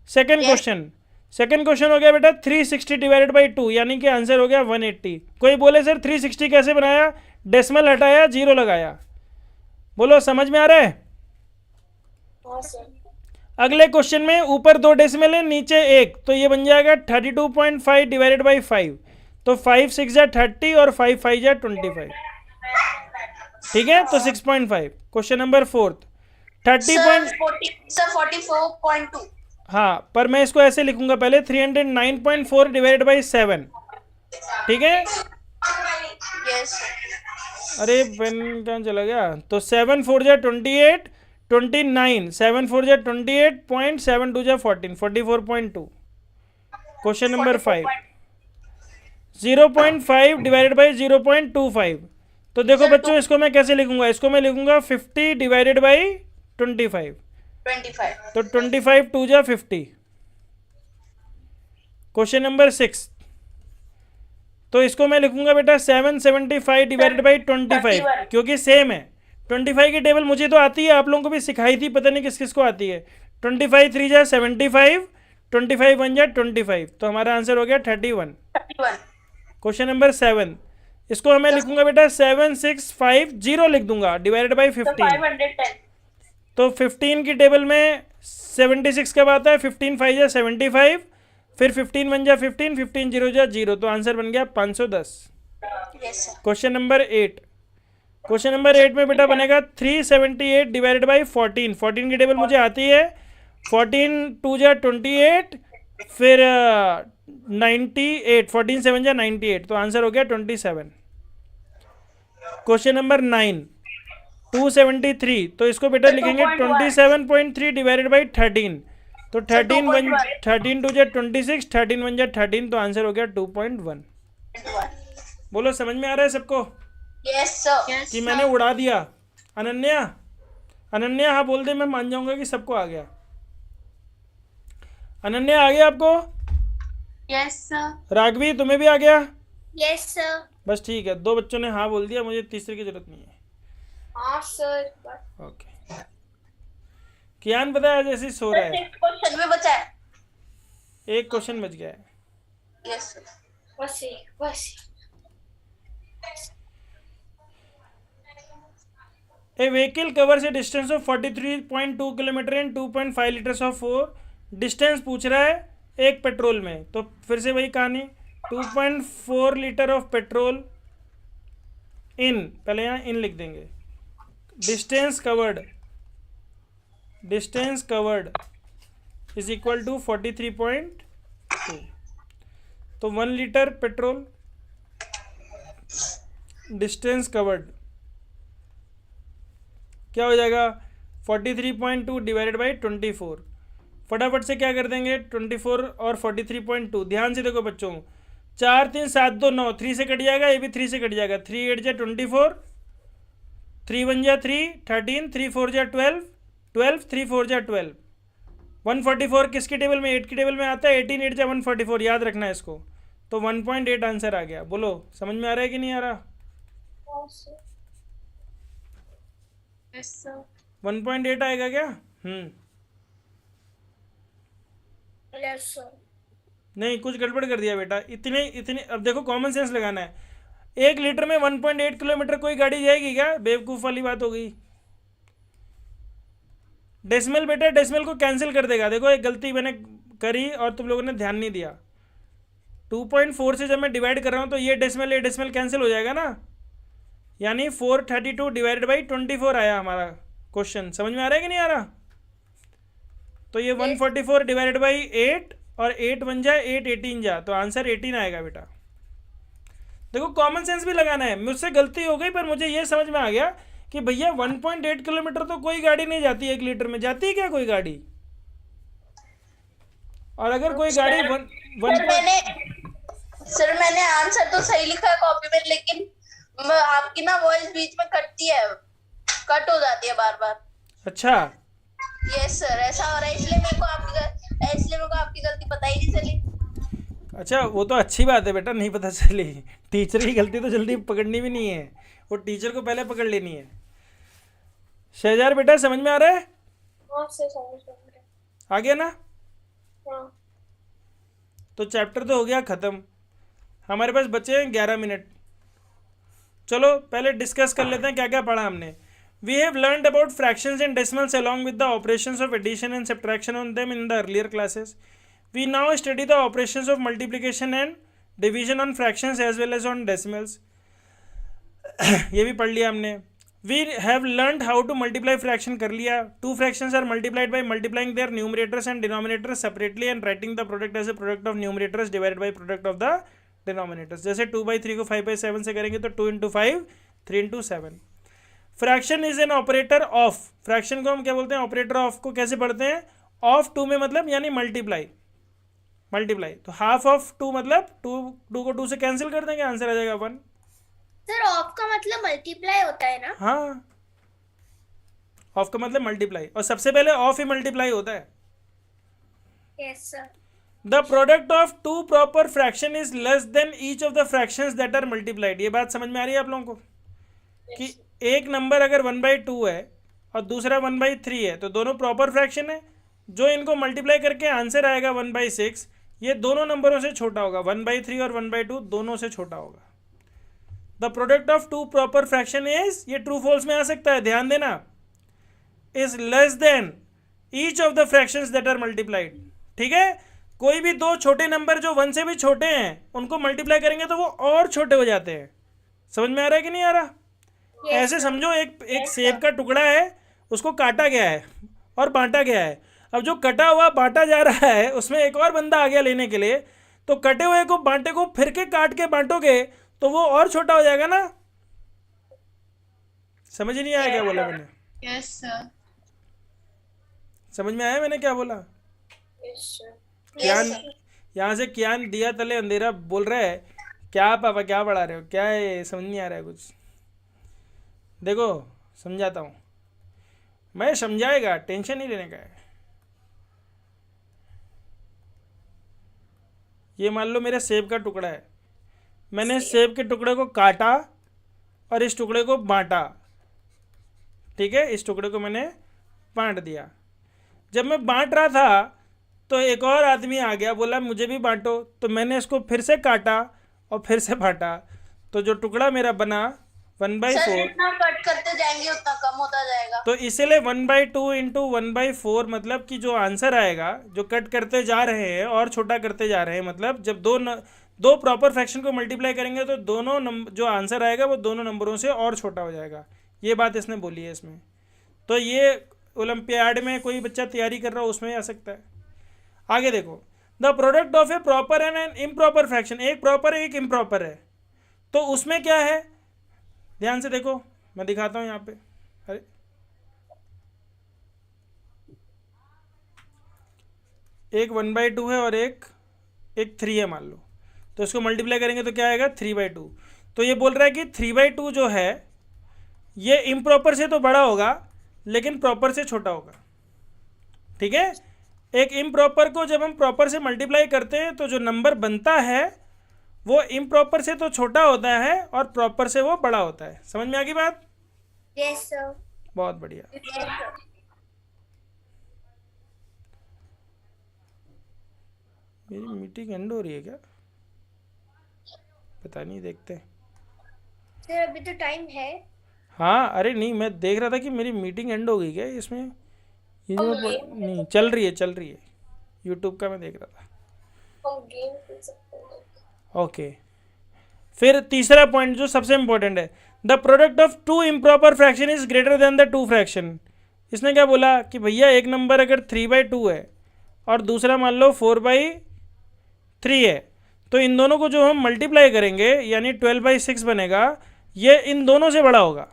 सेकंड क्वेश्चन हो गया बेटा 360 डिवाइडेड बाई 2, यानी कि आंसर हो गया 180। कोई बोले सर 360 कैसे बनाया, डेसिमल हटाया, 0 लगाया। बोलो समझ में आ रहा है। हाँ सर। अगले क्वेश्चन में ऊपर 2 डेसिमल है, नीचे 1, तो ये बन जाएगा 32.5 डिवाइडेड बाई 5, तो 5 6 जा 30 और 5 5 जा 25, ठीक है, तो 6.5। Question number 4 44.2। हाँ, पर मैं इसको ऐसे लिखूंगा पहले 309.4 डिवाइडेड बाई 7, ठीक है। यस। अरे पेन कहाँ चला गया, तो 7 4 जा 28, 29, 7 4 जा 28, 0.72 जा 14, 44.2. Question number 5, 0.5 divided by 0.25. तो देखो बच्चों, इसको मैं कैसे लिखूंगा? इसको मैं लिखूंगा 50 डिवाइडेड बाई 25. 25. तो 25 2 जा 50. क्वेश्चन नंबर 6, तो इसको मैं लिखूंगा बेटा 775 डिवाइडेड बाई 25, क्योंकि सेम है. 25 की टेबल मुझे तो आती है, आप लोगों को भी सिखाई थी, पता नहीं किस किस को आती है. 25 3 जा 75, 25 1 जा 25. तो हमारा आंसर हो गया 31. 31. क्वेश्चन नंबर 7, इसको हमें लिखूंगा बेटा 7650 लिख दूंगा डिवाइडेड बाई तो 15. 510. तो 15 की टेबल में 76 कब आता है? 15 5 जा 75, फिर 15 1 जा 15, 15 0 जा 0. तो आंसर बन गया 510. Yes sir. Question number 8, question number 8 में बेटा बनेगा 378 डिवाइडेड बाई 14. 14 की टेबल मुझे आती है. 14 2 जा 28, फिर 98, 14 7 जा 98. तो आंसर हो गया 27. Question number 9, 273. तो इसको बेटा लिखेंगे 27.3 डिवाइडेड बाई 13. तो 13 2 जा 26, 13 1 जा 13. तो आंसर हो गया 2.1. बोलो, समझ में आ रहा है सबको Yes sir. कि मैंने उड़ा दिया? अनन्या, अनन्या हाँ बोल दे, मैं मान जाऊंगा कि सबको आ गया. अनन्या आ गया आपको? Yes sir. राघवी तुम्हें भी आ गया? Yes sir. बस ठीक है, 2 बच्चों ने हाँ बोल दिया, मुझे तीसरे की जरूरत नहीं है. हाँ सर. ओके. कियान बताया जैसे सो रहा है. क्वेश्चन में बचा है. एक क्वेश्चन बच गया है. Yes sir. बस ये, बस ये. A vehicle covers a distance of 43.2 kilometre in 2.5 litres of 4. Distance पूछ रहा है एक पेट्रोल में. तो फिर से वही कहानी, 2.4 लीटर ऑफ पेट्रोल इन, पहले यहाँ इन लिख देंगे. Distance covered is equal to 43.2. तो 1 लीटर पेट्रोल, डिस्टेंस कवर्ड क्या हो जाएगा? 43.2 डिवाइडेड बाई 24. फटाफट से क्या कर देंगे? 24 और 43.2. ध्यान से देखो बच्चों, 4 3 7 2 9, 3 से कट जाएगा, ये भी 3 से कट जाएगा. 3 8 जा 24, 3 1 जा 3 13, 3 4 जा 12, 12 3 4 जा 12. 144 किसकी टेबल में? 8 की टेबल में आता है. 18 8 जा 144, याद रखना है इसको. तो 1.8 आंसर आ गया. बोलो, समझ में आ रहा है कि नहीं आ रहा? हाँ सर. Yes sir. 1.8 आएगा क्या? Yes sir. नहीं, कुछ गड़बड़ कर दिया बेटा. इतने इतने, अब देखो कॉमन सेंस लगाना है. 1 लीटर में 1.8 किलोमीटर कोई गाड़ी जाएगी क्या? बेवकूफ़ वाली बात हो गई. डेसिमल बेटा, डेसिमल को कैंसिल कर देगा. देखो एक गलती मैंने करी और तुम लोगों ने ध्यान नहीं दिया. 2.4 से जब मैं डिवाइड कर रहा हूँ तो ये डेसिमल कैंसिल हो जाएगा ना. यानी 432 डिवाइडेड बाई 24 आया हमारा क्वेश्चन. समझ में आ रहा है कि नहीं आ रहा? तो ये 144 डिवाइडेड बाई 8, और 8 1 जा 8 18 जा. तो आंसर 18 आएगा बेटा. देखो कॉमन सेंस भी लगाना है. मुझसे गलती हो गई, पर मुझे ये समझ में आ गया कि भैया 1.8 किलोमीटर तो कोई गाड़ी नहीं जाती 1 लीटर में. जाती है क्या कोई गाड़ी? और अगर कोई गाड़ी सर मैंने आंसर तो सही लिखा है कॉपी में, लेकिन आपकी ना वॉइस बीच में कटती है, कट हो जाती है बार बार. अच्छा, यस सर, ऐसा हो रहा है, इसलिए मेरे को आपकी गलती पता ही नहीं चली. अच्छा, वो तो अच्छी बात है बेटा, नहीं पता चली. टीचर की गलती तो जल्दी पकड़नी भी नहीं है, वो टीचर को पहले पकड़ लेनी है. शहजार बेटा, समझ में आ रहा है? हाँ सर, समझ गए. आ गया ना? हाँ. तो चैप्टर तो हो गया ख़त्म. हमारे पास बचे हैं 11 मिनट. चलो पहले डिस्कस कर लेते हैं क्या क्या पढ़ा हमने. We have learned about fractions and decimals along with the operations of addition and subtraction on them in the earlier classes. We now study the operations of multiplication and division on fractions as well as on decimals. ये भी पढ़ लिया हमने. We have learned how to multiply fraction कर लिया. 2 fractions are multiplied by multiplying their numerators and denominators separately and writing the product as a product of numerators divided by product of the denominators. जैसे 2/3 को 5/7 से करेंगे तो 2 × 5 3 × 7. Fraction is an operator of, fraction को हम क्या बोलते हैं, ऑपरेटर ऑफ को कैसे पढ़ते हैं, ऑफ टू में मतलब यानी मल्टीप्लाई, मल्टीप्लाई। तो हाफ ऑफ टू मतलब टू को टू से कैंसिल कर देंगे, आंसर आ जाएगा 1। सर ऑफ का मतलब मल्टीप्लाई होता है ना? हाँ, ऑफ का मतलब मल्टीप्लाई, और सबसे पहले ऑफ ही मल्टीप्लाई होता है। Yes sir. The product of two proper fraction is less than each of the fractions that are multiplied. ये बात समझ में आ रही है आप लोगों को कि एक नंबर अगर 1/2 है और दूसरा 1/3 है तो दोनों प्रॉपर फ्रैक्शन है, जो इनको मल्टीप्लाई करके आंसर आएगा 1/6, ये दोनों नंबरों से छोटा होगा, 1/3 और 1/2 दोनों से छोटा होगा। The product of two proper fraction is, ये ट्रू फॉल्स में आ सकता है, ध्यान देना, is less than each of the fractions that are multiplied. ठीक है, कोई भी दो छोटे नंबर जो 1 से भी छोटे हैं उनको मल्टीप्लाई करेंगे तो वो और छोटे हो जाते हैं। समझ में आ रहा है कि नहीं आ रहा? ऐसे समझो, एक सेब का टुकड़ा है, उसको काटा गया है और बांटा गया है। अब जो कटा हुआ बांटा जा रहा है उसमें एक और बंदा आ गया लेने के लिए, तो कटे हुए को बांटे को फिर के काट के बांटोगे तो वो और छोटा हो जाएगा ना। समझ ही नहीं आया क्या बोला मैंने? Yes sir. समझ में आया मैंने क्या बोला? Yes sir. कियान, यहाँ से कियान दिया तले अंधेरा बोल रहा है, क्या पापा क्या पढ़ा रहे हो, क्या है, समझ नहीं आ रहा है कुछ। देखो समझाता हूँ, मैं समझाएगा, टेंशन नहीं लेने का है। ये मान लो मेरे सेब का टुकड़ा है, मैंने सेब के टुकड़े को काटा और इस टुकड़े को बांटा। ठीक है, इस टुकड़े को मैंने बांट दिया। जब मैं बांट रहा था तो एक और आदमी आ गया, बोला मुझे भी बांटो, तो मैंने इसको फिर से काटा और फिर से बांटा, तो जो टुकड़ा मेरा बना 1/4, जितना कट करते जाएंगे उतना कम होता जाएगा। तो इसीलिए 1/2 इंटू 1/4 मतलब कि जो आंसर आएगा, जो कट करते जा रहे हैं और छोटा करते जा रहे हैं, मतलब जब दो प्रॉपर फ्रैक्शन को मल्टीप्लाई करेंगे तो दोनों नंबर जो आंसर आएगा वो दोनों नंबरों से और छोटा हो जाएगा। ये बात इसने बोली है इसमें। तो ये ओलंपियाड में कोई बच्चा तैयारी कर रहा हो उसमें आ सकता है। आगे देखो, the product of a proper and an improper fraction, एक प्रॉपर है एक इम्प्रॉपर है, तो उसमें क्या है, ध्यान से देखो, मैं दिखाता हूँ यहाँ पे। अरे एक 1/2 है और एक 3 है मान लो, तो इसको मल्टीप्लाई करेंगे तो क्या आएगा 3/2। तो ये बोल रहा है कि 3/2 जो है ये इम्प्रॉपर से तो बड़ा होगा लेकिन प्रॉपर से छोटा होगा। ठीक है, एक इम्प्रॉपर को जब हम प्रॉपर से मल्टीप्लाई करते हैं तो जो नंबर बनता है वो इम्प्रॉपर से तो छोटा होता है और प्रॉपर से वो बड़ा होता है। समझ में आ गई बात? Yes sir. बहुत बढ़िया। मेरी मीटिंग एंड हो रही है क्या, पता नहीं, देखते हैं। सर अभी तो टाइम है। हाँ, अरे नहीं, मैं देख रहा था कि मेरी मीटिंग एंड हो गई क्या इसमें, ये जो नहीं चल रही है यूट्यूब का मैं देख रहा था। हम गेम खेल सकते हैं। ओके, फिर तीसरा पॉइंट जो सबसे इंपॉर्टेंट है, the product of two improper fraction is greater than the two fraction. इसने क्या बोला कि भैया एक नंबर अगर 3/2 है और दूसरा मान लो 4/3 है, तो इन दोनों को जो हम मल्टीप्लाई करेंगे यानी 12/6 बनेगा, ये इन दोनों से बड़ा होगा।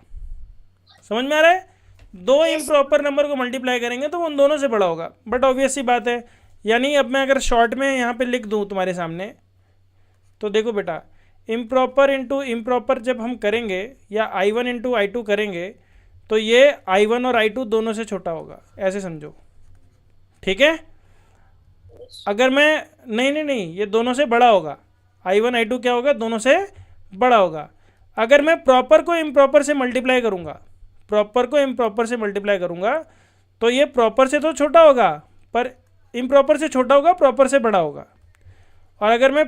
समझ में आ रहा है? दो इम्प्रॉपर नंबर को मल्टीप्लाई करेंगे तो वो उन दोनों से बड़ा होगा। बट ऑब्वियस सी बात है, यानी अब मैं अगर शॉर्ट में यहाँ पे लिख दूँ तुम्हारे सामने, तो देखो बेटा, इम्प्रॉपर इंटू इम्प्रॉपर जब हम करेंगे या I1 इंटू I2 करेंगे तो ये I1 और I2 दोनों से छोटा होगा, ऐसे समझो। ठीक है, अगर मैं नहीं ये दोनों से बड़ा होगा, I1 I2 क्या होगा, दोनों से बड़ा होगा। अगर मैं प्रॉपर को इम्प्रॉपर से मल्टीप्लाई करूँगा, तो ये प्रॉपर से तो छोटा होगा पर इम्प्रॉपर से छोटा होगा, प्रॉपर से बड़ा होगा। और अगर मैं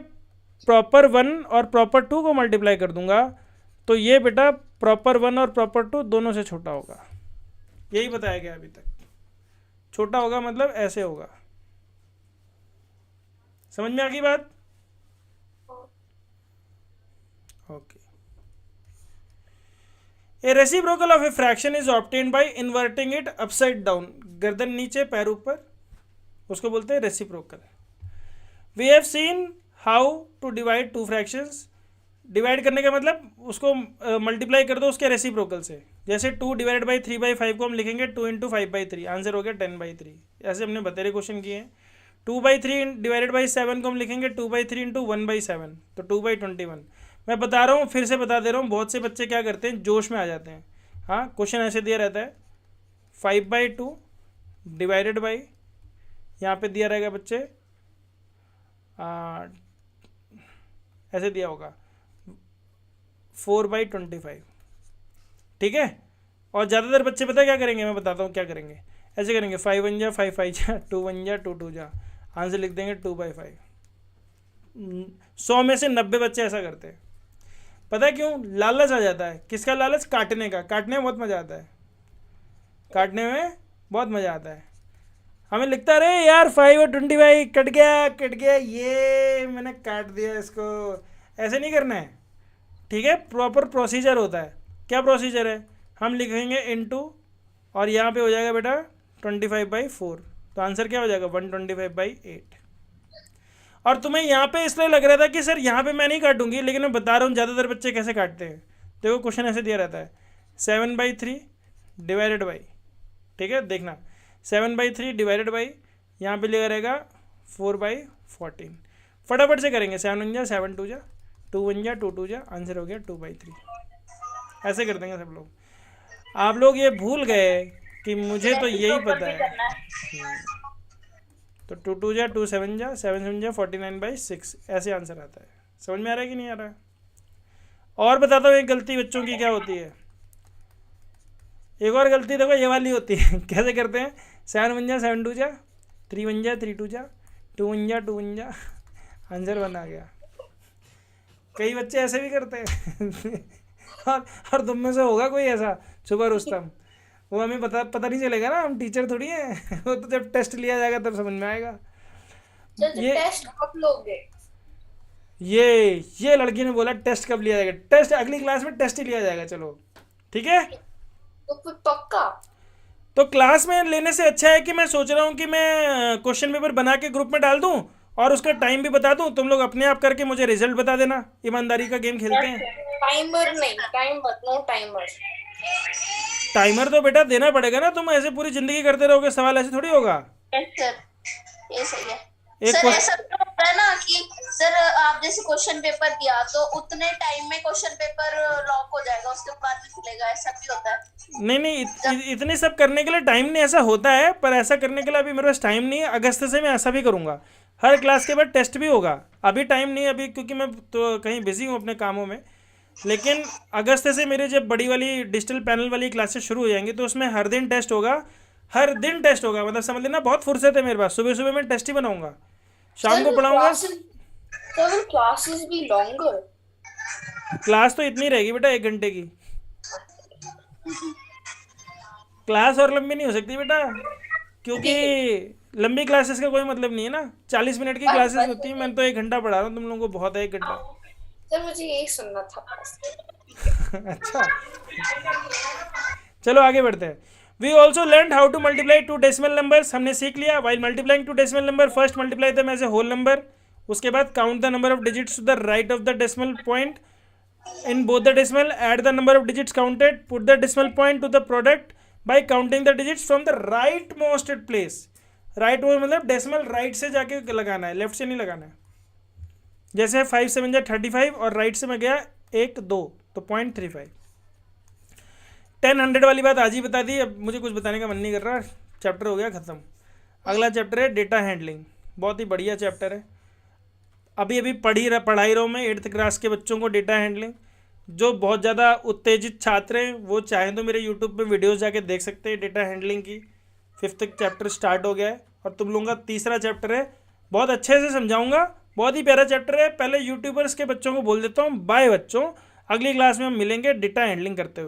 प्रॉपर 1 और प्रॉपर 2 को मल्टीप्लाई कर दूंगा तो ये बेटा प्रॉपर 1 और प्रॉपर 2 दोनों से छोटा होगा। यही बताया गया अभी तक। छोटा होगा मतलब ऐसे होगा। समझ में आ गई बात? Okay. A reciprocal of a fraction is obtained by inverting it upside down, गर्दन नीचे पैर ऊपर, उसको बोलते हैं reciprocal. We have seen how to divide two fractions. Divide करने का मतलब उसको मल्टीप्लाई कर दो उसके रेसिप्रोकल से। जैसे 2/3/5 को हम लिखेंगे 2 × 5/3, आंसर हो गया 10/3। ऐसे हमने बतेरे क्वेश्चन किए हैं। 2/3 / 7 को हम लिखेंगे 2/3 × 1/7, तो 2/21। मैं बता रहा हूँ, फिर से बता दे रहा हूँ, बहुत से बच्चे क्या करते हैं, जोश में आ जाते हैं। हाँ, क्वेश्चन ऐसे दिया रहता है 5/2 डिवाइडेड बाई, यहाँ पे दिया रहेगा बच्चे ऐसे दिया होगा 4/25, ठीक है। और ज़्यादातर बच्चे पता है क्या करेंगे, मैं बताता हूँ क्या करेंगे, ऐसे करेंगे 5 1 जा 5 5 जा 2 1 जा 2 2 जा, आंसर लिख देंगे 2/5। 100 में से 90 बच्चे ऐसा करते हैं। पता है क्यों? लालच आ जाता है। किसका लालच? काटने का। काटने में बहुत मज़ा आता है, काटने में बहुत मज़ा आता है। हमें लिखता रहे यार 5 और 25 कट गया, ये मैंने काट दिया इसको। ऐसे नहीं करना है, ठीक है। प्रॉपर प्रोसीजर होता है। क्या प्रोसीजर है? हम लिखेंगे इनटू, और यहाँ पे हो जाएगा बेटा 25/4, तो आंसर क्या हो जाएगा 125/8। और तुम्हें यहाँ पे इसलिए लग रहा था कि सर यहाँ पे मैं नहीं काटूंगी, लेकिन मैं बता रहा हूँ ज़्यादातर बच्चे कैसे काटते हैं। देखो क्वेश्चन ऐसे दिया रहता है 7/3 डिवाइडेड बाई, ठीक है, देखना 7/3 डिवाइडेड बाई, यहाँ पे लिखा रहेगा 4/14। फटाफट से करेंगे, 7 1 जा 7 2 जा 2 1 जा 2 2 जा, आंसर हो गया 2/3। ऐसे कर देंगे सब लोग। आप लोग ये भूल गए कि मुझे तो यही पता है। तो 2 2 जा 2 7 जा 7 7 जा 49/6, ऐसे आंसर आता है। समझ में आ रहा है कि नहीं आ रहा है? और बताता हूँ एक गलती बच्चों की क्या होती है। एक और गलती देखो ये वाली होती है। कैसे करते हैं? 7 1 जा 7 2 जा 3 1 जा 3 2 जा 2 1 जा 2 1 जा, आंसर बना गया। कई बच्चे ऐसे भी करते हैं। और तुम में से होगा कोई ऐसा छुपा रुस्तम, वो हमें पता नहीं चलेगा ना, हम टीचर थोड़ी हैं। वो तो जब टेस्ट लिया जाएगा तब समझ में आएगा। ये टेस्ट कब लोगे? ये लड़की ने बोला टेस्ट कब लिया जाएगा। टेस्ट अगली क्लास में टेस्ट ही लिया जाएगा। चलो ठीक है, तो फिर पक्का। तो क्लास में लेने से अच्छा है कि मैं सोच रहा हूँ कि मैं क्वेश्चन पेपर बना के ग्रुप में डाल दूँ और उसका टाइम भी बता दूँ। तुम लोग अपने आप करके मुझे रिजल्ट बता देना। ईमानदारी का गेम खेलते हैं। टाइमर नहीं, नो टाइमर। टाइमर तो बेटा देना पड़ेगा ना। तुम ऐसे पूरी जिंदगी करते रहोगे, सवाल ऐसे थोड़ी होगा। सर ये सही है। एक सर क्वेश्चन ऐसा तो होता है ना कि सर आप जैसे क्वेश्चन पेपर दिया तो उतने टाइम में क्वेश्चन पेपर लॉक हो जाएगा, उसके बाद भी खुलेगा, ऐसा भी होता है? नहीं, इतने सब करने के लिए टाइम नहीं। ऐसा होता है, पर ऐसा करने के लिए अभी मेरे पास टाइम नहीं है। अगस्त से मैं ऐसा भी करूँगा, हर क्लास के बाद टेस्ट भी होगा। अभी टाइम नहीं है अभी, क्योंकि मैं तो कहीं बिजी हूँ अपने कामों में। लेकिन अगस्त से मेरे जब बड़ी वाली डिजिटल पैनल वाली क्लासेस शुरू हो जाएंगी तो उसमें हर दिन टेस्ट होगा। हर दिन टेस्ट होगा, मतलब समझ लेना बहुत फुर्सत है मेरे पास। सुबह सुबह मैं टेस्ट ही बनाऊंगा, शाम को पढ़ाऊंगा। सर क्लासेस भी लॉन्गर। क्लास तो इतनी रहेगी बेटा, 1 घंटे की क्लास। और लंबी नहीं हो सकती बेटा, क्योंकि लंबी क्लासेस का कोई मतलब नहीं है ना। 40 मिनट की क्लासेस होती है। मैं तो 1 घंटा पढ़ा रहा हूँ, तुम लोगों को बहुत है 1 घंटा। सर मुझे यही सुनना था। अच्छा चलो आगे बढ़ते हैं। We also learn how to multiply 2 decimal numbers. हमने सीख लिया while multiplying 2 decimal number, first multiply them as a whole number. उसके बाद count the number of digits to the right of the decimal point in both the decimal, add the number of digits counted, put the decimal point to the product by counting the digits from the rightmost place. Right most मतलब decimal right से जाके लगाना है, left से नहीं लगाना है। जैसे 5 7 जा 35 और राइट से मैं गया 1 2, तो 0.35। 10 100 वाली बात आज ही बता दी। अब मुझे कुछ बताने का मन नहीं कर रहा, चैप्टर हो गया ख़त्म। अगला चैप्टर है डेटा हैंडलिंग। बहुत ही बढ़िया चैप्टर है। अभी पढ़ाई रहा हूँ मैं 8th क्लास के बच्चों को डेटा हैंडलिंग। जो बहुत ज़्यादा उत्तेजित छात्र हैं वो चाहें तो मेरे यूट्यूब पे वीडियोस जाके देख सकते हैं डेटा हैंडलिंग की। 5th चैप्टर स्टार्ट हो गया है और तुम लोगों का 3रा चैप्टर है। बहुत अच्छे से समझाऊंगा, बहुत ही प्यारा चैप्टर है। पहले यूट्यूबर्स के बच्चों को बोल देता हूँ बाय बच्चों, अगली क्लास में हम मिलेंगे डेटा हैंडलिंग करते हुए।